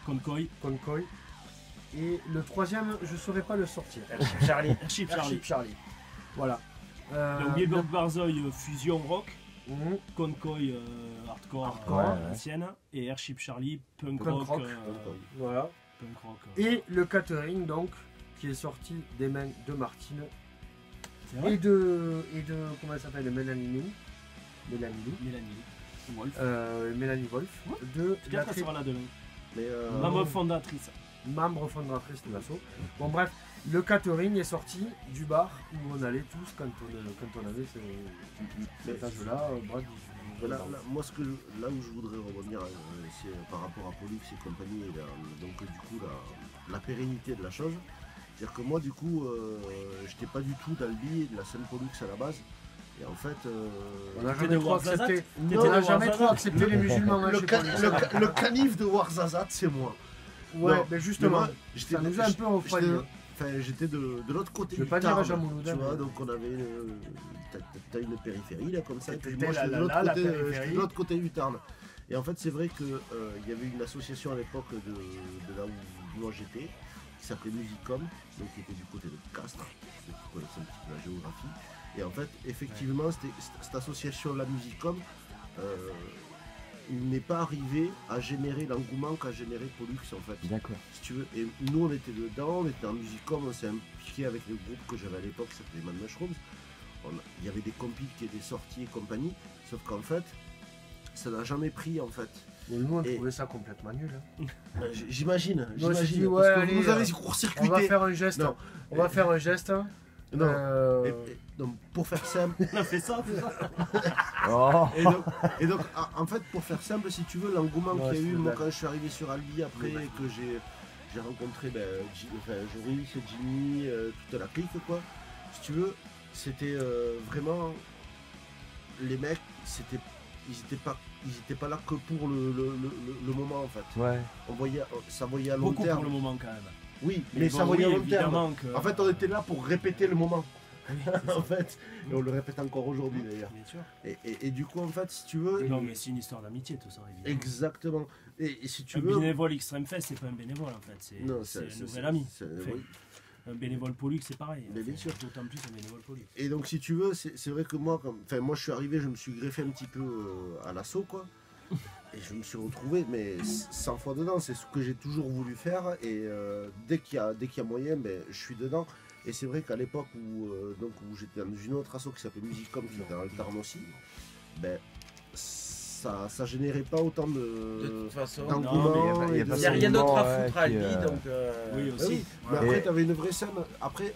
Concoy, Concoy. Et le troisième, je ne saurais pas le sortir. Charlie. Airship Airship Charlie. Charlie. Voilà. Donc Bilbao Barzoy fusion rock, Mhm. Concoy hardcore, Hardcore, ouais. ancienne, et Airship Charlie punk Punk rock. rock. Voilà. Punk rock. Et le catering donc qui est sorti des mains de Martine C'est vrai et de comment elle s'appelle, Mélanie Mélanie Wolf. Mélanie Wolf Ouais. de la Peut-être qu'elle sera là demain. Mais Membre fondatrice. membre fondatrice de l'asso. Bon bref, le catering est sorti du bar où on allait tous quand on avait cet âge-là, bref. voilà, là, moi, là où je voudrais revenir, c'est par rapport à Pollux et compagnie, et donc du coup la pérennité de la chose. C'est-à-dire que moi, du coup, j'étais pas du tout dans le billet de la scène Pollux à la base. Et en fait, On n'a T'étais jamais de trop Warzazat accepté. T'étais On de n'a jamais trop Warzazat accepté les musulmans hein, le, chez ca- Pollux. le canif de Warzazat, c'est moi. Ouais, Non, mais mais justement, moi, j'étais ça nous a un peu refroidi. j'étais de l'autre côté Je vais du pas dire à Tarn, Jean Mouloudin, tu vois, mais- donc on avait t'as une périphérie là comme ça, et puis C'était moi j'étais de la l'autre côté, périphérie. j'étais de l'autre côté du Tarn. Et en fait c'est vrai que il y avait une association à l'époque de là où moi j'étais, qui s'appelait Musicom, donc qui était du côté de Castres, ceux qui connaissent un petit peu la géographie. Et en fait effectivement cette association la Musicom n'est pas arrivée à générer l'engouement qu'a généré Pollux en fait. D'accord. Si tu veux. Et nous on était dedans, on était en Musicom, on s'est impliqué avec le groupe que j'avais à l'époque qui s'appelait Man Mushrooms. Il y avait des compiles qui étaient sortis et compagnie, sauf qu'en fait, ça n'a jamais pris en fait. Mais nous on Et- trouvait ça complètement nul. hein. J'imagine, Moi, j'ai dit, parce ouais, que allez, vous nous avez on va court-circuité. faire un geste. Non. On va faire un geste. Non. Euh, Donc pour faire simple, On a fait ça, Oh. et donc en fait pour faire simple, si tu veux, l'engouement Ouais, qu'il y a c'est eu, une moi blague. quand je suis arrivé sur Albi après et que j'ai rencontré Joris, Jimmy, toute la clique quoi. Si tu veux, c'était vraiment les mecs, ils étaient pas là que pour le moment en fait. Ouais. Ça voyait à long beaucoup terme. pour le moment quand même. Oui, mais bon, ça voyait oui, à long terme. évidemment que- En fait, on était là pour répéter le moment. Oui, c'est ça. En fait, et on le répète encore aujourd'hui d'ailleurs. Bien sûr. Et du coup, en fait, si tu veux, Non, mais c'est une histoire d'amitié tout ça, évidemment. exactement. Et si tu Un veux, bénévole Extreme Fest, c'est pas un bénévole en fait, c'est non, c'est un nouvel ami. Enfin, oui. Un bénévole Pollux, c'est pareil. Mais bien Enfin, sûr. D'autant plus un bénévole Pollux. Et donc, si tu veux, c'est vrai que moi, moi, je suis arrivé, je me suis greffé un petit peu à l'assaut, quoi. Et je me suis retrouvé, mais 100 fois dedans. C'est ce que j'ai toujours voulu faire. Et dès qu'il y a moyen, ben, je suis dedans. Et c'est vrai qu'à l'époque où j'étais dans une autre asso qui s'appelait Musicom, qui était dans le Tarn aussi, ben, ça générait pas autant De toute façon, d'engouement. il y a et pas de- il n'y a rien d'autre à Ouais, foutre à qui, Albi, donc. Oui, Ah aussi. oui, mais après, Et- tu avais une vraie scène. Après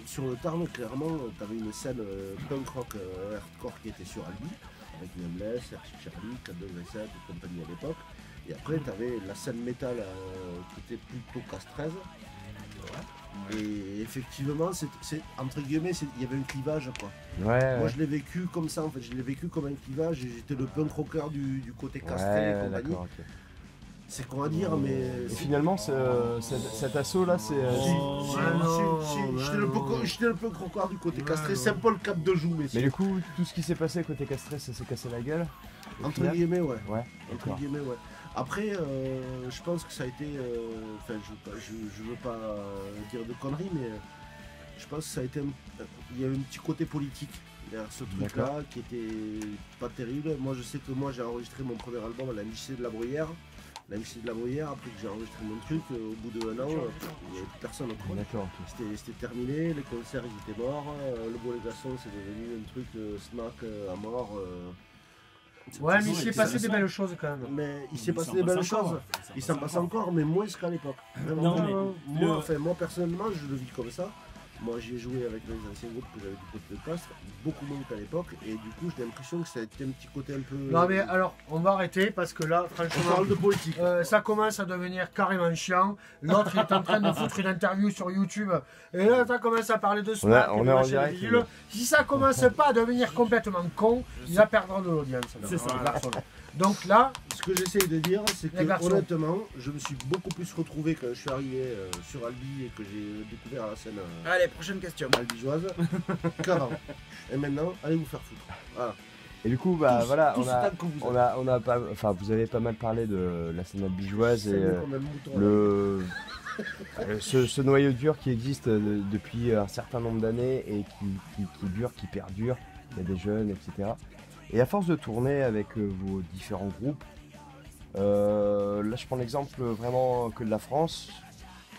sur le Tarn, clairement, tu avais une scène punk rock hardcore qui était sur Albi, avec Nameless, Airship Charlie, 427 et compagnie à l'époque. Et après, tu avais la scène métal qui était plutôt casse 13. Et effectivement, entre guillemets, il y avait un clivage quoi. Ouais. Moi je l'ai vécu comme ça en fait, je l'ai vécu comme un clivage et j'étais le punk rocker du côté castré et Ouais, compagnie. d'accord, ok. C'est con à dire, mais. Et finalement, cet assaut là, c'est. Oh, J'étais le punk rocker du côté castré, Ouais, Saint-Paul Cap de Joux, Mais messieurs. du coup, tout ce qui s'est passé côté castré, ça s'est cassé la gueule. au Entre final guillemets, ouais. Ouais, Entre d'accord. guillemets, ouais. Après, je pense que ça a été. Enfin, je veux pas dire de conneries, mais je pense que ça a été. Il y a eu un petit côté politique derrière ce truc-là D'accord. qui était pas terrible. Moi, je sais que moi, j'ai enregistré mon premier album à la MJC de la Bruyère. La MJC de la Bruyère, après que j'ai enregistré mon truc, au bout d'un an, il n'y avait plus personne. Quoi. D'accord, ok. C'était terminé, les concerts ils étaient morts, le Bois les Garçons c'est devenu un truc snack à mort. Ouais, mais il s'est passé des intéressant. belles choses quand même. Mais il s'est Mais passé s'en des passe belles encore. choses. Il s'en passe encore, mais moins qu'à l'époque. Vraiment. Non, mais moi, le- enfin, moi, personnellement, je le vis comme ça. Moi, j'ai joué avec les anciens groupes que j'avais du côté de Castres, beaucoup moins qu'à l'époque, et du coup, j'ai l'impression que ça a été un petit côté un peu. Non mais alors, on va arrêter parce que là, On franchement, parle de politique. ça commence à devenir carrément chiant. L'autre il est en train de foutre une interview sur YouTube. Et là, ça commence à parler de SMAC. On et de est en machin, direct, de bidule. Si ça commence pas à devenir complètement con, il va perdre de l'audience. C'est ça. le garçon. Donc là, Ce que j'essaye de dire, c'est Les que garçons. honnêtement, je me suis beaucoup plus retrouvé quand je suis arrivé sur Albi et que j'ai découvert la scène Allez, prochaine question. albigeoise qu'avant. Et maintenant, allez vous faire foutre. Voilà. Et du coup, bah Tous- voilà, tous on a, autant que vous on a, on a pas, enfin, vous avez pas mal parlé de la scène albigeoise et C'est mieux comme un mouton. ce noyau dur qui existe depuis un certain nombre d'années et qui dure, qui perdure. Il y a des jeunes, etc. Et à force de tourner avec vos différents groupes, là je prends l'exemple vraiment que de la France.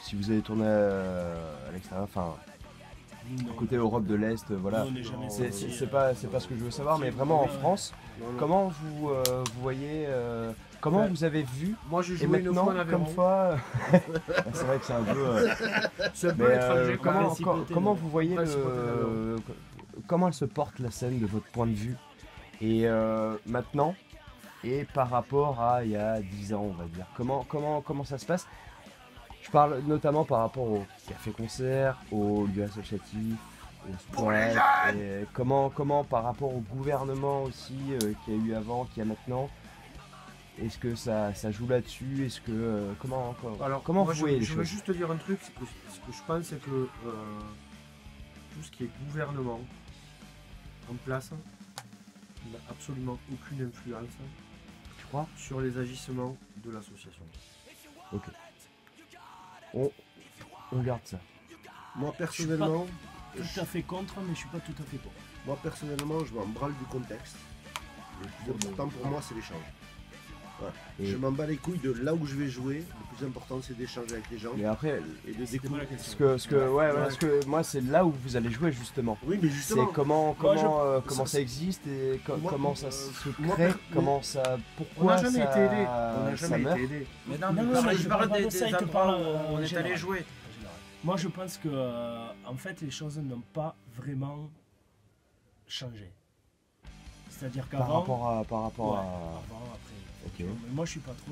Si vous avez tourné à l'extérieur, enfin Non. côté Europe de l'Est, voilà. Nous, on n'est jamais C'est sortis, c'est pas ce que je veux savoir, mais vraiment en France, Non, non. comment vous voyez, comment Ouais. vous avez vu moi j'ai et joué une maintenant, fois en Aveyron. comme fois, c'est vrai que c'est un peu. C'est un peu Mais étranger quand même. comment vous voyez Principauté comment elle se porte la scène de votre point de vue et maintenant et par rapport à il y a 10 ans on va dire comment ça se passe. Je parle notamment par rapport au café-concert, aux lieux associatifs, au sport, et comment par rapport au gouvernement aussi qu'il y a eu avant, qu'il y a maintenant. Est-ce que ça joue là-dessus? Est-ce que comment Alors, comment moi, vous voyez les je veux choses? juste te dire un truc, c'est que ce que je pense, c'est que tout ce qui est gouvernement en place n'a absolument aucune influence Tu crois? sur les agissements de l'association. Ok. On garde ça. Moi personnellement, Tout à fait contre, mais je suis pas tout à fait pour. moi personnellement, je m'en branle du contexte. Le plus important pour moi, c'est l'échange. Voilà. Et- Je m'en bats les couilles de là où je vais jouer. Le plus important, c'est d'échanger avec les gens Mais après, et de C'était pas découvrir. la question. parce que moi c'est là où vous allez jouer justement. Oui, mais C'est justement. comment ça- ça existe et moi, comment ça se moi, crée, per- comment ça, On pourquoi n'a jamais ça, été aidé. On n'a ça jamais meurt. été aidé. Mais non, Non, mais non, parle- mais je je parle parle pas des de ça, il te endroits parle, où on en est allé général. jouer. Moi, je pense que en fait, les choses n'ont pas vraiment changé. C'est-à-dire Par qu'avant, rapport à ouais, avant, après. Ok. Mais moi, je suis pas trop.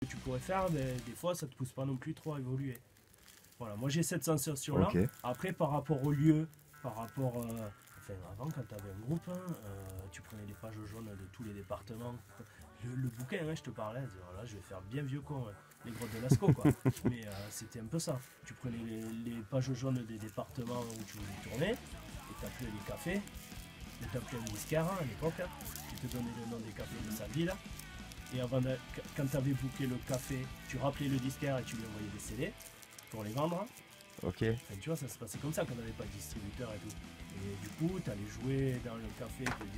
Que tu pourrais faire, des fois, ça te pousse pas non plus trop à évoluer. Voilà, moi j'ai cette sensation-là. Ok. Après, par rapport au lieu, par rapport. Enfin, avant, quand tu avais un groupe, hein, tu prenais les pages jaunes de tous les départements. Le bouquin, hein, je te parlais, voilà, je vais faire bien vieux con. Hein. les grottes de Lascaux, quoi. Mais c'était un peu ça. Tu prenais les pages jaunes des départements où tu voulais tourner, et t'appelais les cafés, et t'appelais un disquaire à l'époque, qui te donnait le nom des cafés de sa ville. Et quand tu avais booké le café, tu rappelais le disquaire et tu lui envoyais des CD pour les vendre. Ok. Enfin, tu vois, ça se passait comme ça quand on n'avait pas de distributeur et tout. Et du coup, tu allais jouer dans le café que le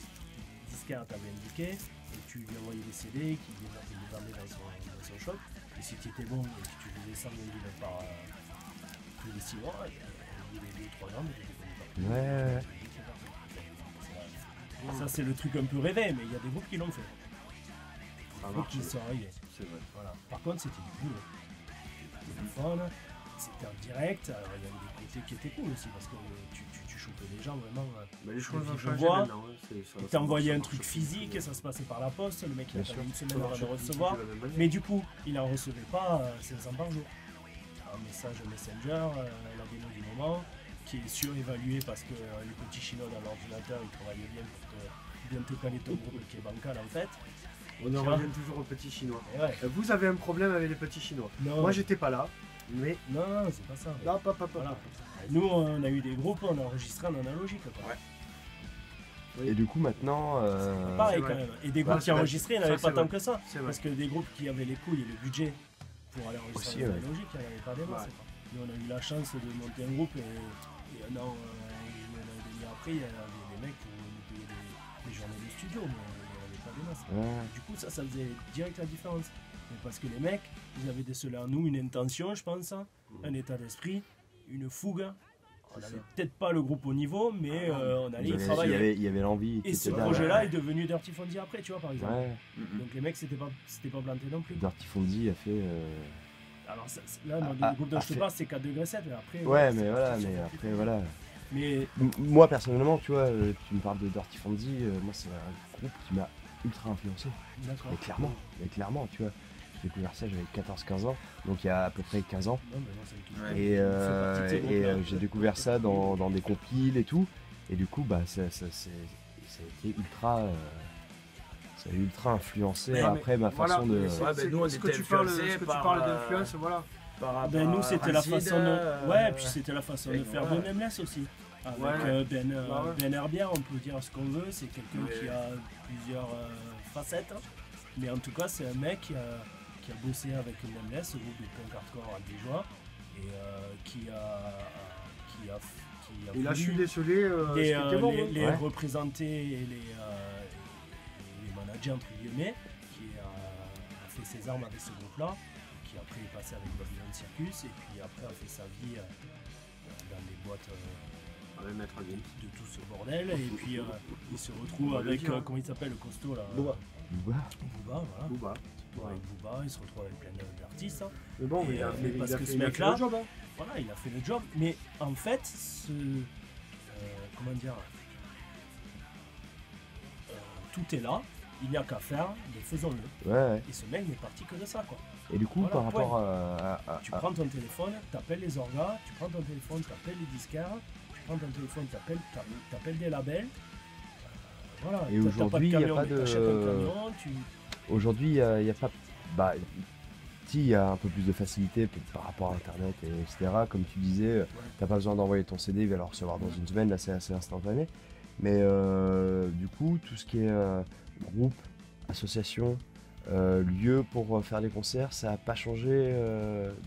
disquaire t'avait indiqué et tu lui envoyais des CD qui les vendait dans son shop. Et si tu étais bon et que tu faisais 100 000 par tous les 6 mois, il y avait 2 ou 3 ans, mais tu étais connu par Ouais. ça, c'est le truc un peu rêvé, mais il y a des groupes qui l'ont fait. Ça Des groupes marche. qui sont arrivés. C'est vrai. Voilà. Par contre, c'était du boulot. Téléphone, c'était en direct, alors il y avait des côtés qui étaient cool aussi parce que tu chopais les gens vraiment. Mais les choses Et ont puis, je changé vois, maintenant. Il t'envoyait un truc physique, ça se passait par la poste, le mec il Bien attendait sûr. une semaine avant de recevoir. Mais du coup, il n'en recevait pas 500 par jour. Un message Messenger, la démo du moment, qui est surévalué parce que les petits chinois dans l'ordinateur ils travaillaient bien pour bien te caler ton groupe qui est bancal en fait. On en revient toujours aux petits chinois. Et ouais. Vous avez un problème avec les petits chinois. Non, Moi j'étais pas là, mais non, c'est pas ça. là, papa. Voilà. Nous, on a eu des groupes, on a enregistré en analogique. Quoi. Ouais. Et du coup, maintenant. Pareil C'est quand vrai. même. Et des Ouais, groupes qui c'est vrai. enregistraient, il n'y en Ça, avait pas c'est tant vrai. que ça. C'est vrai. Parce que des groupes qui avaient les couilles et le budget pour aller enregistrer Aussi, en ouais. analogique, il n'y en avait pas des masses. Ouais. Quoi. Nous, on a eu la chance de monter un groupe et un an et demi après, il y avait des mecs qui nous payaient des journées de studio, mais il n'y en avait pas des masses. Ouais. Du coup, ça faisait direct la différence. Mais parce que les mecs, ils avaient décelé en nous une intention, je pense, un état d'esprit, une fougue. On C'est n'avait ça. peut-être pas le groupe au niveau, mais on allait y travailler. Il y avait l'envie. Et qui ce était là, projet-là ouais. est devenu Dirty Fondy après, tu vois, par exemple. Ouais. Donc les mecs, c'était pas planté non plus. Dirty Fondy a fait. Alors là, le groupe dont je te parle, c'est 4 degrés 7, mais après. Ouais, c'est mais voilà, parti sur mais un après, truc. voilà. Mais Moi, personnellement, tu vois, tu me parles de Dirty Fondy, moi, c'est un groupe qui m'a ultra influencé. d'accord. Mais clairement, tu vois. J'ai découvert ça, j'avais 14-15 ans, donc il y a à peu près 15 ans. Non, mais non, c'est une Ouais. Et, Il fait partie de ces groupes-là. j'ai découvert ça dans des compiles et tout. Et du coup, bah, ça a été ultra. Ça a ultra influencé Mais après ma voilà, façon de. mais c'est- Ouais, ben, nous, on ce que était tu parles, influencés ce que tu par, parles d'influence, voilà. Par rapport Ben, nous, à c'était la Rancid, façon de. Ouais, puis c'était la façon de et faire voilà. de Nameless aussi. Avec Ouais. Ben ouais. Herbière, on peut dire ce qu'on veut, c'est quelqu'un Ouais. qui a plusieurs facettes. Mais en tout cas, c'est un mec qui a bossé avec Nameless, le groupe de punk hardcore albigeois, et qui a Il a voulu su déceler ce qui était bon. hein. les Ouais. représenter et les managers entre guillemets, qui a fait ses armes avec ce groupe-là, qui après est passé avec Babylon Circus, et puis après a fait sa vie dans des boîtes Avec Maître Gims. de tout ce bordel, et puis il se retrouve On va le avec, dire, hein. comment il s'appelle, le costaud là Booba. Booba. Booba, voilà. Booba. Avec Booba, il se retrouve avec plein d'artistes. Mais bon, Et, il a fait, parce il a que fait, ce il a fait mec-là- le job. Hein. Voilà, il a fait le job, mais en fait, comment dire, tout est là, il n'y a qu'à faire, mais faisons-le. Ouais. Et ce mec n'est parti que de ça, quoi. Et du coup, Voilà, par rapport à. Tu prends ton téléphone, t'appelles les orgas, tu prends ton téléphone, t'appelles les disquaires, tu prends ton téléphone, t'appelles des labels. Voilà, Et aujourd'hui, il y a camion, pas mais de- t'achètes un camion, Aujourd'hui, il n'y a pas. Bah, si, il y a un peu plus de facilité par rapport à Internet, etc. Comme tu disais, t'as pas besoin d'envoyer ton CD, il va le recevoir dans une semaine, là c'est assez instantané. Mais du coup, tout ce qui est groupe, association, lieu pour faire des concerts, ça n'a pas changé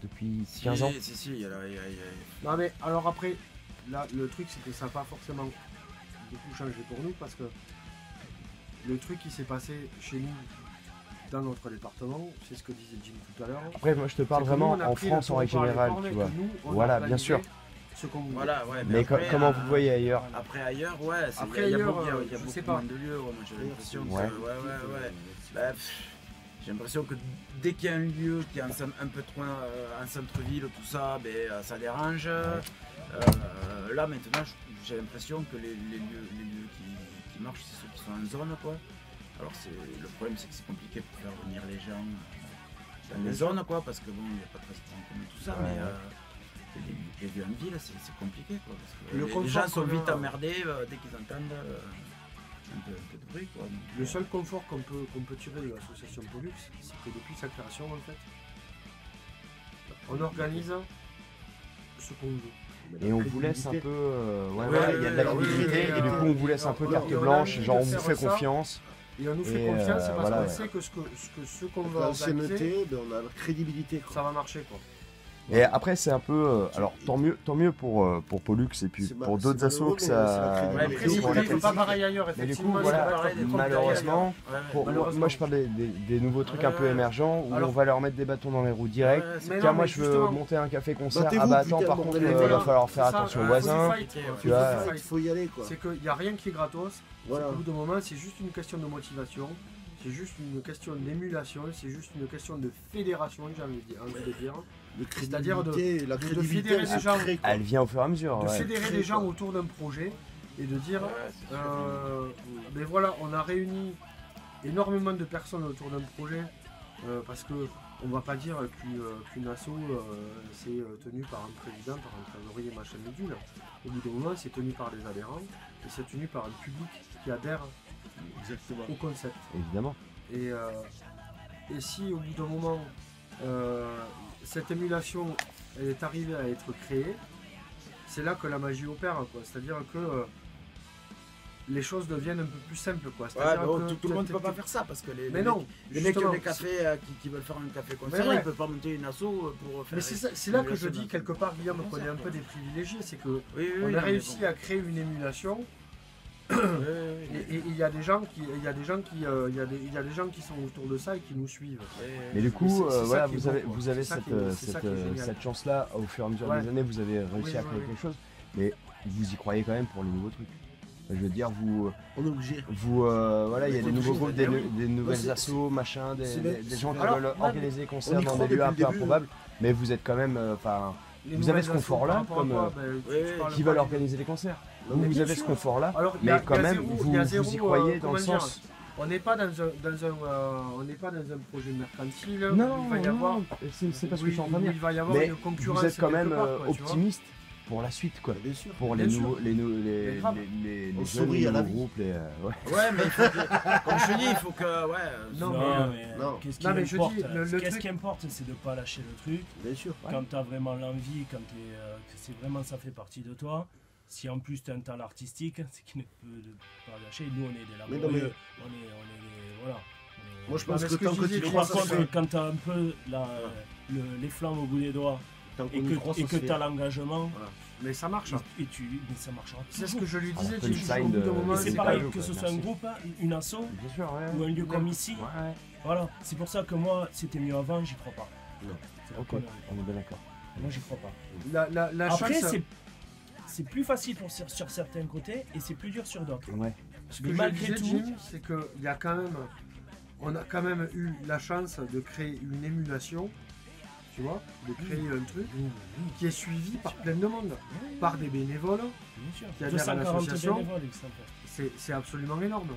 depuis 15 ans. Si, il y a Non mais alors après, là le truc c'est que ça n'a pas forcément beaucoup changé pour nous parce que le truc qui s'est passé chez nous dans notre département, c'est ce que disait Jim tout à l'heure. Après, moi je te parle c'est que nous, vraiment on a en pris France le en règle taureau par les générale, cornes et tu que vois. nous, on a Voilà, bien organisé sûr. Ce qu'on voulait. Voilà, ouais. Mais après, comment vous voyez ailleurs? Après ailleurs, ouais. Après, il y a ailleurs, beaucoup, il y a je beaucoup sais pas. moins de lieux. Ouais, moi j'ai l'impression que. Ouais. Ouais. Bah, j'ai l'impression que dès qu'il y a un lieu qui est un peu trop en centre-ville, tout ça, ben, ça dérange. Là maintenant, j'ai l'impression que les lieux qui marchent, c'est ceux qui sont en zone, quoi. Alors le problème, c'est que c'est compliqué pour faire venir les gens dans les zones, quoi, parce que bon, il n'y a pas de restaurant comme tout ça, Ouais. mais les lieux en ville, c'est compliqué, quoi, parce que Le les confort gens sont qu'on a- vite emmerdés dès qu'ils entendent un peu de bruit, quoi. Donc, Le seul confort qu'on peut tirer de l'association Pollux, c'est que depuis sa création en fait, on organise ce qu'on veut. Et on vous laisse un peu. Ouais, Ouais, voilà, il y a de la ouais, crédibilité, ouais, et du ouais, coup, on vous laisse un peu ouais, carte ouais, blanche, ouais, genre on ouais, vous faire fait ça. confiance. Et on nous fait Et, confiance parce voilà, qu'on ouais. sait que ce qu'on va organiser, L'ancienneté, ben, on a la crédibilité. quoi. ça va marcher quoi. Et après, c'est un peu. Alors, tant mieux pour Pollux et puis C'est pour ma- d'autres c'est assos malheureux, que mais c'est la ça. crédibilité. Après, c'est pour la peut-être pas pareil ailleurs, Mais du coup, effectivement. voilà, ça va être des compliqués malheureusement, Ouais, pour, Malheureusement. moi je parle des nouveaux trucs un peu Ouais. émergents où Alors- on va leur mettre des bâtons dans les roues direct. Ouais, c'est Mais Tiens, non, moi mais je veux justement- monter un café-concert. Battez-vous, Ah bah attends, putain, par bordel contre, de il va merde. falloir faire C'est ça, attention aux faut voisins. du fight, Tu vois, Il faut y aller quoi. C'est qu'il n'y a rien qui est gratos. Voilà. Au bout d'un moment, c'est juste une question de motivation, c'est juste une question d'émulation, c'est juste une question de fédération, j'ai envie de dire. De C'est-à-dire crédibilité, la de crédibilité, fédérer elle les se gens. crée, quoi. elle vient au fur et à mesure. De ouais. fédérer Très les gens fort. autour d'un projet et de dire, Ouais, c'est sûr. mais voilà, on a réuni énormément de personnes autour d'un projet parce que on va pas dire qu'une asso c'est tenu par un président, par un trésorier, machin bidule. Au bout d'un moment, c'est tenu par des adhérents et c'est tenu par un public qui adhère Exactement. au concept. Évidemment. Et si au bout d'un moment, cette émulation elle est arrivée à être créée, c'est là que la magie opère, quoi. C'est-à-dire que les choses deviennent un peu plus simples, quoi. Ouais, C'est-à-dire bah, que tout le monde ne peut pas faire ça parce que Mais non, les mecs qui ont justement, des cafés qui veulent faire un café concert, Mais ouais. ils peuvent pas monter une asso pour faire. mais c'est là que je émulation dis quelque part, Guillaume, qu'on est un peu des privilégiés, c'est que Oui, oui, on oui, a non, réussi mais à créer une émulation. bon. Oui, oui, oui. Et il y a des gens qui sont autour de ça et qui nous suivent. Mais du c'est coup, ça voilà, qui est vous bon, avez, quoi. vous avez C'est ça cette, qui est- c'est ça qui est génial. cette chance-là, au fur et à mesure Ouais. des années, vous avez réussi Oui, à oui, créer oui. quelque chose, mais vous y croyez quand même pour les nouveaux trucs. Je veux dire, vous, On est obligé. voilà, il y a On des est nouveaux obligé, groupes, eh oui. des nouvelles c'est- assos, machin, c'est- des gens qui alors, veulent ouais, organiser des concerts on y dans croit des lieux depuis un le peu début, improbables, mais vous êtes quand même, enfin, Les Vous avez nouvelles ce assos confort-là, par rapport à comme, quoi, tu oui, parles qui pas veulent des- organiser des concerts. Non, Vous, mais vous bien avez ce sûr. confort-là, Alors, il y mais a- quand il y a même, zéro- vous, il y a vous zéro, y croyez dans comment le dire, sens. On n'est pas dans un projet mercantile. Non, où il va y avoir. c'est pas ce que où je suis en train de il dire. va y avoir Mais une concurrence. vous êtes quand même quelque part, quoi, tu vois. optimiste pour la suite, quoi. Bien sûr. Pour Bien les sûr. nouveaux, Mais grave. les On jeunes, sourit les à la nouveaux vie. groupes, ouais. Ouais, mais il faut que, comme je te dis, il faut que. Ouais. Non, Non, mais, mais non. qu'est-ce qui Non, mais je importe dis, le Qu'est-ce truc- qui importe, c'est de pas lâcher le truc. Bien sûr. Ouais. Quand tu as vraiment l'envie, quand que c'est vraiment ça fait partie de toi. Si en plus tu as un talent artistique, c'est qu'il ne peut pas lâcher. Nous, on est des Mais non, mais- laborieux. On est des. Voilà. On est- Moi je Non, pense mais que ce que tant je que disais, tu Mais crois, par ça se contre, fait. quand tu as un peu les flammes au bout des doigts Tant et qu'on y croit, que ça se tu fait. as l'engagement, Mais ça marche. mais ça marchera. C'est ce que je lui Un disais, peu Jim, le au sign bout d'un de- moment, Et c'est c'est pas pareil, eux, que quoi, ce soit merci. un groupe, une asso Bien sûr, ouais. ou un lieu comme ici. Ouais, Voilà, c'est pour ça que moi, c'était mieux avant, j'y crois pas. Non. C'est la ok, connerie. on est bien d'accord. Moi, j'y crois pas. La Après, chance, c'est plus facile sur certains côtés et c'est plus dur sur d'autres. Ouais. ce mais que je malgré disais, tout- Jim, c'est qu'il y a quand même, on a quand même eu la chance de créer une émulation, tu vois, de créer un truc qui est suivi par plein de monde, par des bénévoles, Bien sûr. Qui adhèrent à 240 l'association. bénévoles, exemple. c'est absolument énorme.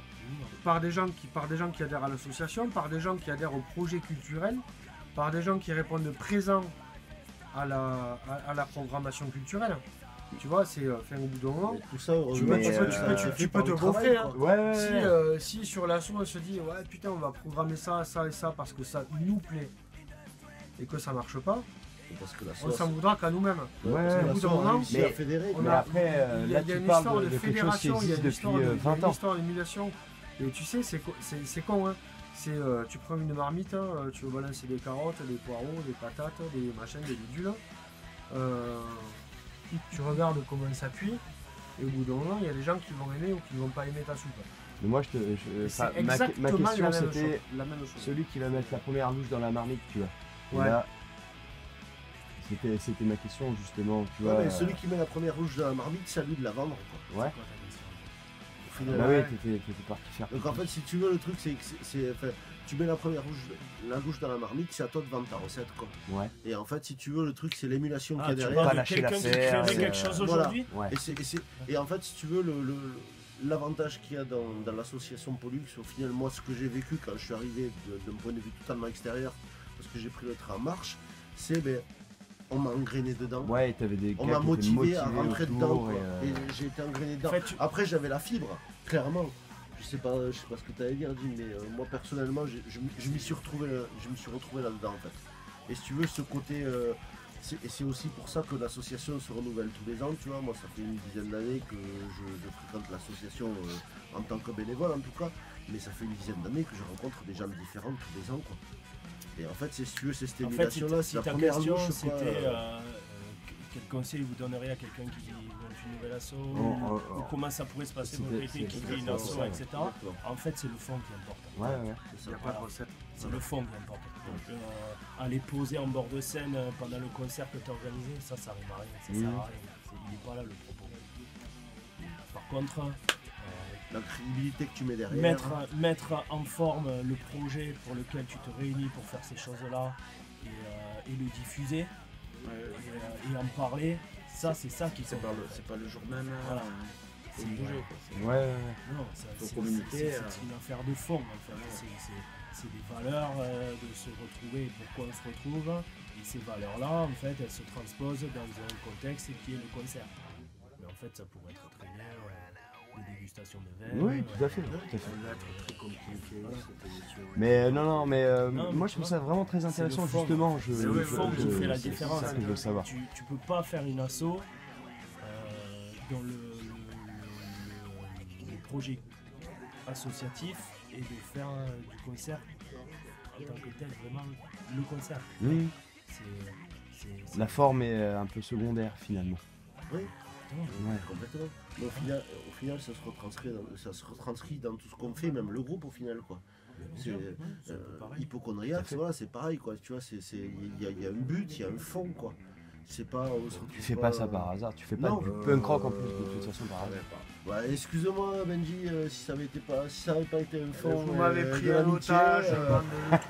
Par des gens qui adhèrent à l'association, par des gens qui adhèrent au projet culturel, par des gens qui répondent présents à la programmation culturelle. Tu vois, c'est fin au bout d'un moment. Mais tout ça, Tu Mais, tu peux te gonfler, hein. Ouais, Si sur l'assaut on se dit ouais putain on va programmer ça, ça et ça parce que ça nous plaît et que ça marche pas, Parce que la on sauce. s'en voudra qu'à nous-mêmes. Ouais, Parce que au la bout d'un sauce a moment, réussi mais- à fédérer. on Mais a- après, il y a là, tu une parles histoire de quelque chose qui fédération, il y a existe une histoire depuis de- il y a 20 une ans. histoire d'émulation. Et tu sais, c'est con, hein. C'est tu prends une marmite, hein, tu veux balancer des carottes, des poireaux, des patates, des machins, des bidules. Tu regardes comment ça cuit. Et au bout d'un moment, il y a des gens qui vont aimer ou qui ne vont pas aimer ta soupe. Mais moi, Et enfin, c'est ma exactement question, la même c'était chose. La même chose. celui qui va mettre la première louche dans la marmite, tu vois. Et Ouais. là, c'était ma question, justement, tu vois. Ouais, mais celui qui met la première rouge dans la marmite, c'est à lui de la vendre. Quoi. Ouais. Au final. Bah Ouais. oui, t'étais parti faire. Donc en fait, si tu veux, le truc, c'est que enfin, tu mets la première rouge dans la marmite, c'est à toi de vendre ta recette. Quoi. Ouais. Et en fait, si tu veux, le truc, c'est l'émulation qu'il y Ah, a tu derrière. parles Pas de lâcher quelqu'un qui l'affaire, créerait quelque chose voilà. aujourd'hui. Ouais. Et en fait, si tu veux, l'avantage qu'il y a dans l'association Pollux, au final, moi, ce que j'ai vécu quand je suis arrivé d'un point de vue totalement extérieur, parce que j'ai pris le train en marche, c'est on m'a engrainé dedans. Ouais, t'avais des gars On m'a qui étaient motivé à motivés rentrer autour, dedans. Quoi. et, Et j'ai été engrainé dedans. En fait, tu- Après, j'avais la fibre, clairement. Je sais pas ce que tu allais dire, Jim, mais moi personnellement, je m'y suis retrouvé là-dedans en fait. Et si tu veux, ce côté Et c'est aussi pour ça que l'association se renouvelle tous les ans, tu vois. Moi, ça fait une dizaine d'années que je fréquente l'association en tant que bénévole en tout cas, mais ça fait une dizaine d'années que je rencontre des gens différents tous les ans, quoi. Et en fait, c'est sûr, c'est cette En fait, émulation-là, si c'est la ta première question louche, quoi. c'était quel conseil vous donneriez à quelqu'un qui monte une nouvelle asso, ou comment ça pourrait se passer pour quelqu'un qui crée une asso, etc. Exactement. En fait, c'est le fond qui importe. Ouais. Il n'y a pas de recette. C'est le fond qui importe. Donc, aller poser en bord de scène pendant le concert que tu as organisé, ça rime à rien. Ça sert à rien. Il n'est pas là le propos. Par contre, La crédibilité que tu mets derrière. mettre en forme le projet pour lequel tu te réunis pour faire ces choses-là et le diffuser et en parler, ça c'est ça qui C'est compte. pas le jour même. Voilà. Faut bouger, quoi. Ouais. Non, Faut communiquer, c'est une affaire de fond en fait. C'est des valeurs de se retrouver, pourquoi on se retrouve. Et ces valeurs-là, en fait, elles se transposent dans un contexte qui est le concert. Mais en fait, ça pourrait être très bien des dégustations de vin. Oui, tout à fait. Ça va être très compliqué cette émission. Mais non, mais Non, moi mais je trouve tu ça vraiment très c'est intéressant le fond. justement. C'est le fond qui fait la c'est différence. ça que je veux savoir. Tu peux pas faire une asso dans le projet associatif et de faire du concert en tant que tel, vraiment le concert. Oui. C'est- La forme est un peu secondaire finalement. Oui, Ouais. complètement. Mais au final ça se retranscrit dans tout ce qu'on fait, même le groupe au final, quoi. C'est pareil. hypochondriaque, voilà, c'est pareil, quoi. Tu vois, il y a un but, il y a un fond, quoi. C'est pas. On se retrouve Tu fais pas ça par hasard, tu fais pas Non. du punk rock en plus de toute façon par hasard. Ouais, excuse-moi Benji, si ça avait pas été un fond. Vous m'avez pris de en l'amitié, otage.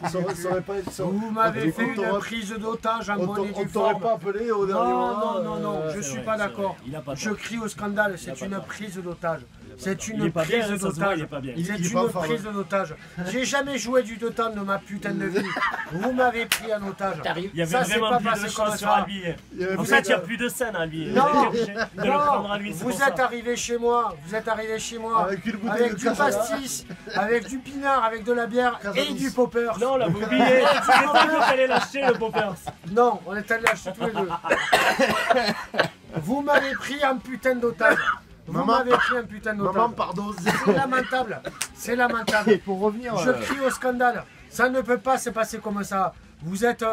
ça aurait pas été. Vous m'avez fait on une t'aurait- prise d'otage en On bonne et t'aurait due forme. pas appelé au dernier moment. Non, je C'est suis vrai, pas c'est d'accord. vrai. Il a pas Je tort. crie au scandale, Il a c'est pas une tort. prise d'otage. C'est Il une est pas bien, prise ça se voit, il est d'otage. pas bien. Il C'est est pas une fort, prise d'otage. J'ai jamais joué du totem de ma putain de vie. Vous m'avez pris en otage. Il y avait Ça, c'est vraiment pas plus de passé comme chance sur ça. Albi. En fait, il n'y a plus de scène à Albi. Non, On est obligé de le prendre à lui, c'est vous pour ça. êtes arrivé chez moi, Avec une bouteille avec de du Casala. pastis, avec du pinard, avec de la bière et Casalis. du popper. Non, on l'a oublié. C'est pas nous qui allait l'acheter, le Poppers. Non, on est allé acheter tous les deux. Vous m'avez pris un putain d'otage. Vous Maman, m'avez pris un putain Maman, d'otage. pardon. C'est lamentable. C'est lamentable. Et pour revenir, Je crie au scandale. Ça ne peut pas se passer comme ça. Vous êtes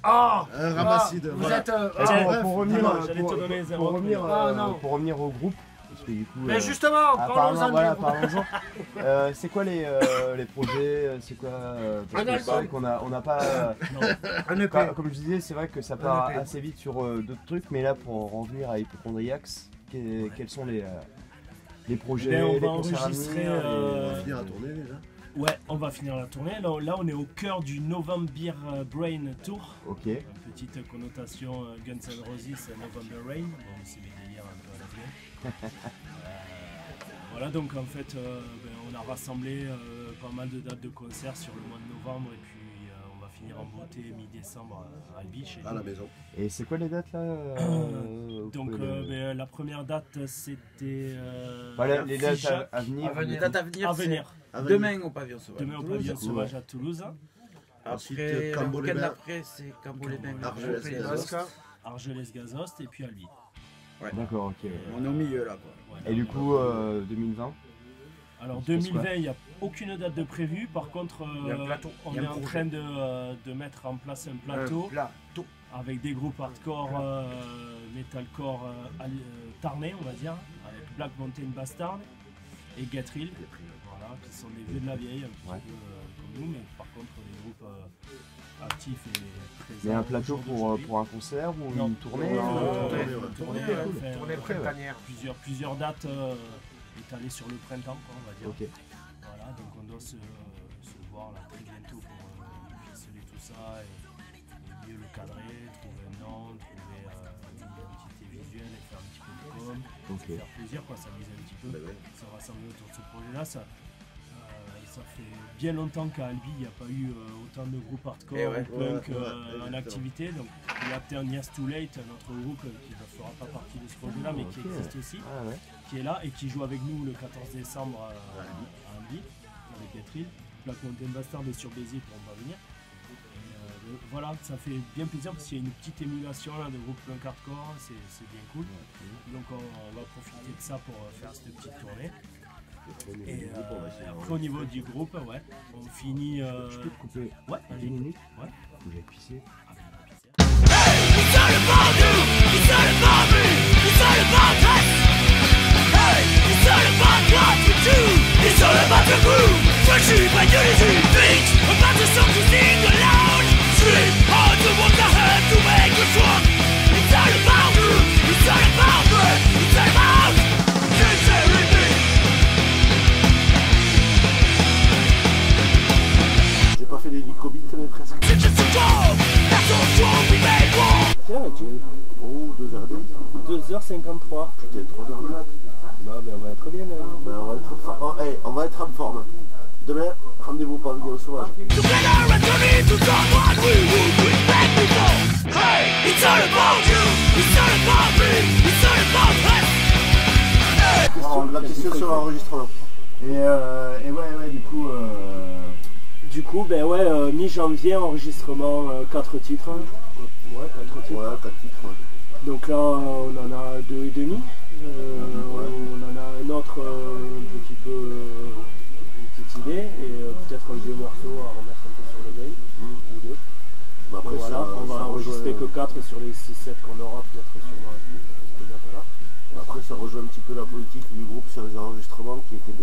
ah, Un ramassis de- vous voilà. êtes Tiens, bref, pour revenir, dis-moi, j'allais te donner zéro. Non. pour revenir au groupe, parce que du coup. Mais justement, parlons-en voilà, du groupe. parlons-en. C'est quoi les projets, c'est quoi parce Un que c'est vrai album. qu'on n'a pas. Un EP. Comme je disais, c'est vrai que ça part EP. assez vite sur d'autres trucs, mais là pour en revenir à Hypochondriacs, quels sont les projets, Ben, on les va concerts à enregistrer, venir, On va finir la tournée déjà. Ouais, on va finir la tournée. Là, on est au cœur du November Brain Tour. Ok. Petite connotation Guns N' Roses, November Rain. Bon, c'est mes délires un peu à la fin. Voilà, donc en fait, on a rassemblé pas mal de dates de concerts sur le mois de novembre et puis on va finir en beauté mi-décembre à Albi chez À nous. la maison. Et c'est quoi les dates là Donc la première date c'était Voilà, les dates Figeac, à venir. À venir. Date à venir, à venir. Avec- demain au pavillon sauvage. Demain au Toulouse. pavillon sauvage à Toulouse, Ensuite, Après, le Cambo-les-Bains. week-end d'après, c'est Cambo-les-Bains. Argelès, Pays Gazost. Basque. Argelès-Gazost et puis Albi. D'accord, ok. On est au milieu là, quoi. Voilà. Et du coup, 2020 Alors il se passe 2020, il n'y a aucune date de prévue. Par contre, Il y a un plateau. on Il y a est un en projet. train de mettre en place un plateau Plateau. avec des groupes hardcore, metalcore tarnais, on va dire, avec Black Mountain Bastard et Get Real, voilà, qui sont des vieux de la vieille, un petit Ouais. peu comme nous, mais par contre des groupes actifs et présents. Mais un plateau au jour d'aujourd'hui. pour un concert ou Non. une tournée Non, euh, tournée, ouais. Tournée, Cool. enfin, Tournée Ok, ouais. printanière. plusieurs dates étalées sur le printemps, quoi, on va dire. Ok. Voilà, donc on doit se voir là très bientôt pour ficeler tout ça et mieux le cadrer, trouver un nom, trouver une identité visuelle et faire un petit peu de com, Ok. faire plaisir, quoi, s'amuser un petit peu, Bah ouais. se rassembler autour de ce projet-là. Ça fait bien longtemps qu'à Albi, il n'y a pas eu autant de groupes hardcore Et ouais. ou punk Ouais, en exactement. activité. Donc il y a Turn Years Too Late, notre groupe qui ne fera pas partie de ce projet-là, mais qui Ok. existe aussi, Ah ouais. qui est là et qui joue avec nous le 14 décembre à Albi avec Get Real. Black Mountain Bastard est sur Béziers pour on va venir. Et, voilà, ça fait bien plaisir parce qu'il y a une petite émulation là, de groupe punk hardcore, c'est bien cool. Donc on va profiter de ça pour faire cette petite tournée. Et après au niveau du groupe, ouais, on finit. Je peux te couper Ouais, 10 minutes? Ouais. Faut que j'aille pisser. It's all about you, it's all about me, it's all about us. Hey, it's all about what we do, it's all about the groove. Friendship and unity, think about the song to sing aloud. Dream how to walk ahead to make us strong. It's all about you, it's all about me, it's all about sincerity. J'ai pas fait les licobits mais presque. It's just a goal, that's all strong we made war. Tiens, tu Oh, 2h30. 2h53. Putain, 3h du mat. Bah, ben, on va être bien. Ben, on va être oh, hey, on va être en forme. Demain, rendez-vous pour le sauvage. Together and turn into someone we would respect before. Hey, it's all about you, it's all about me, it's all about us. La question sur l'enregistrement. Et ouais, Du coup, ben ouais, mi-janvier, enregistrement 4 titres. Ouais, 4 titres. Ouais, 4 titres. Ouais. Donc là, on en a 2 et demi. On en a un autre un petit peu une petite idée et peut-être un vieux morceau à remettre un peu sur le game ou 2. Bah après, Voilà, ça, on va ça enregistrer que 4 sur les 6-7 qu'on aura peut-être sur cette date-là. Après, ça rejoint un petit peu la politique du groupe sur les enregistrements qui était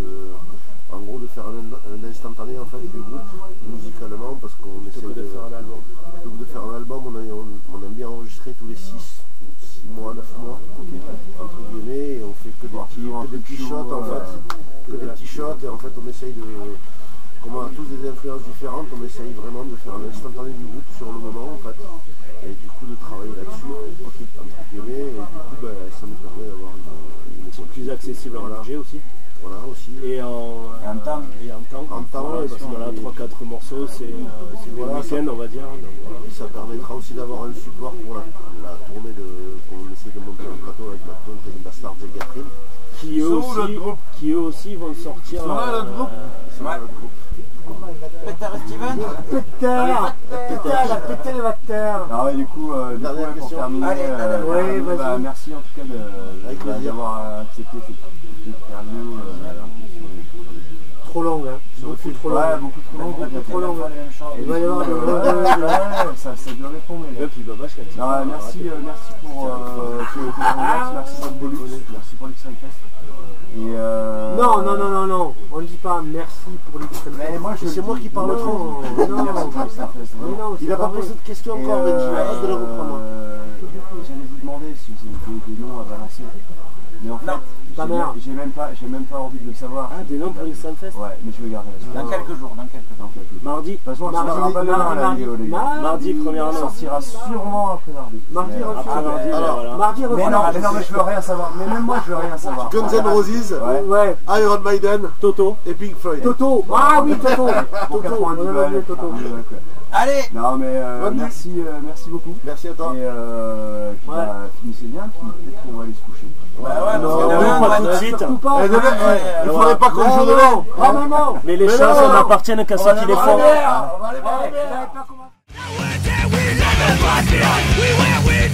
en gros de faire un instantané en fait du groupe musicalement parce qu'on essaie Plutôt que de faire un album. Plutôt que de faire un album, on aime bien enregistrer tous les 6 mois, 9 mois, entre guillemets, et on fait que des petits shots en fait, que des petits shots, et en fait on essaye de, comme on a tous des influences différentes, on essaye vraiment de faire un instantané du groupe sur le moment en fait, et du coup de travailler là-dessus, entre guillemets, et du coup ben, ça nous permet d'avoir une C'est plus accessible en budget aussi. Voilà aussi. Et en temps. En temps, ouais, parce que là, 3-4 morceaux, c'est des voilà, week-ends, on va dire. Donc, voilà. Et ça permettra aussi d'avoir un support pour la tournée qu'on essaie de monter un plateau avec la tournée de Bastard et Gatrin. Qui eux aussi vont sortir. Ils sont là, notre groupe. Peter et Steven. Peter, la pété le bâtard. Alors ouais, du coup, Dernière pour question. terminer, Allez, vas-y. bah, merci en tout cas d'avoir accepté cette interview. Trop long, hein. Beaucoup trop long. Ouais, beaucoup trop long. Il va y avoir ça doit répondre. Et puis Baba, je Merci pour merci pour le Bolux, merci pour l'Extreme Fest. Et Non, on ne dit pas merci pour l'extrême. Mais moi, C'est moi qui parle trop. Non, Il n'a pas posé de question encore, Benji, arrête de le reprendre. J'allais vous demander si vous avez des noms à balancer. Mais en fait, ta mère. j'ai même pas envie de le savoir. Ah, des noms pour l'extrême fest. Ouais, mais je vais garder la Dans quelques jours. Mardi. De toute façon, mardi, première annonce. sortira sûrement après mardi. Mardi, Après mardi, alors, Mardi, mais non, mais je veux rien savoir. Mais même moi, je veux rien savoir. Guns N' Roses, Ouais, Iron Maiden Toto. et Pink Floyd. Toto. Ah oui, Toto. Pour Toto. 90 On a balles. oublié Toto. Allez. Non, mais Bonne nuit. merci beaucoup. Merci à toi. Et puis, finissez bien, puis peut-être qu'on va aller se coucher. Bah ouais, Non, parce que demain, pas on va tout de être- suite. Il faudrait pas qu'on joue de Non. Ah non. Mais les Mais choses non. n'appartiennent qu'à ceux qui les font. We never was behind, we were with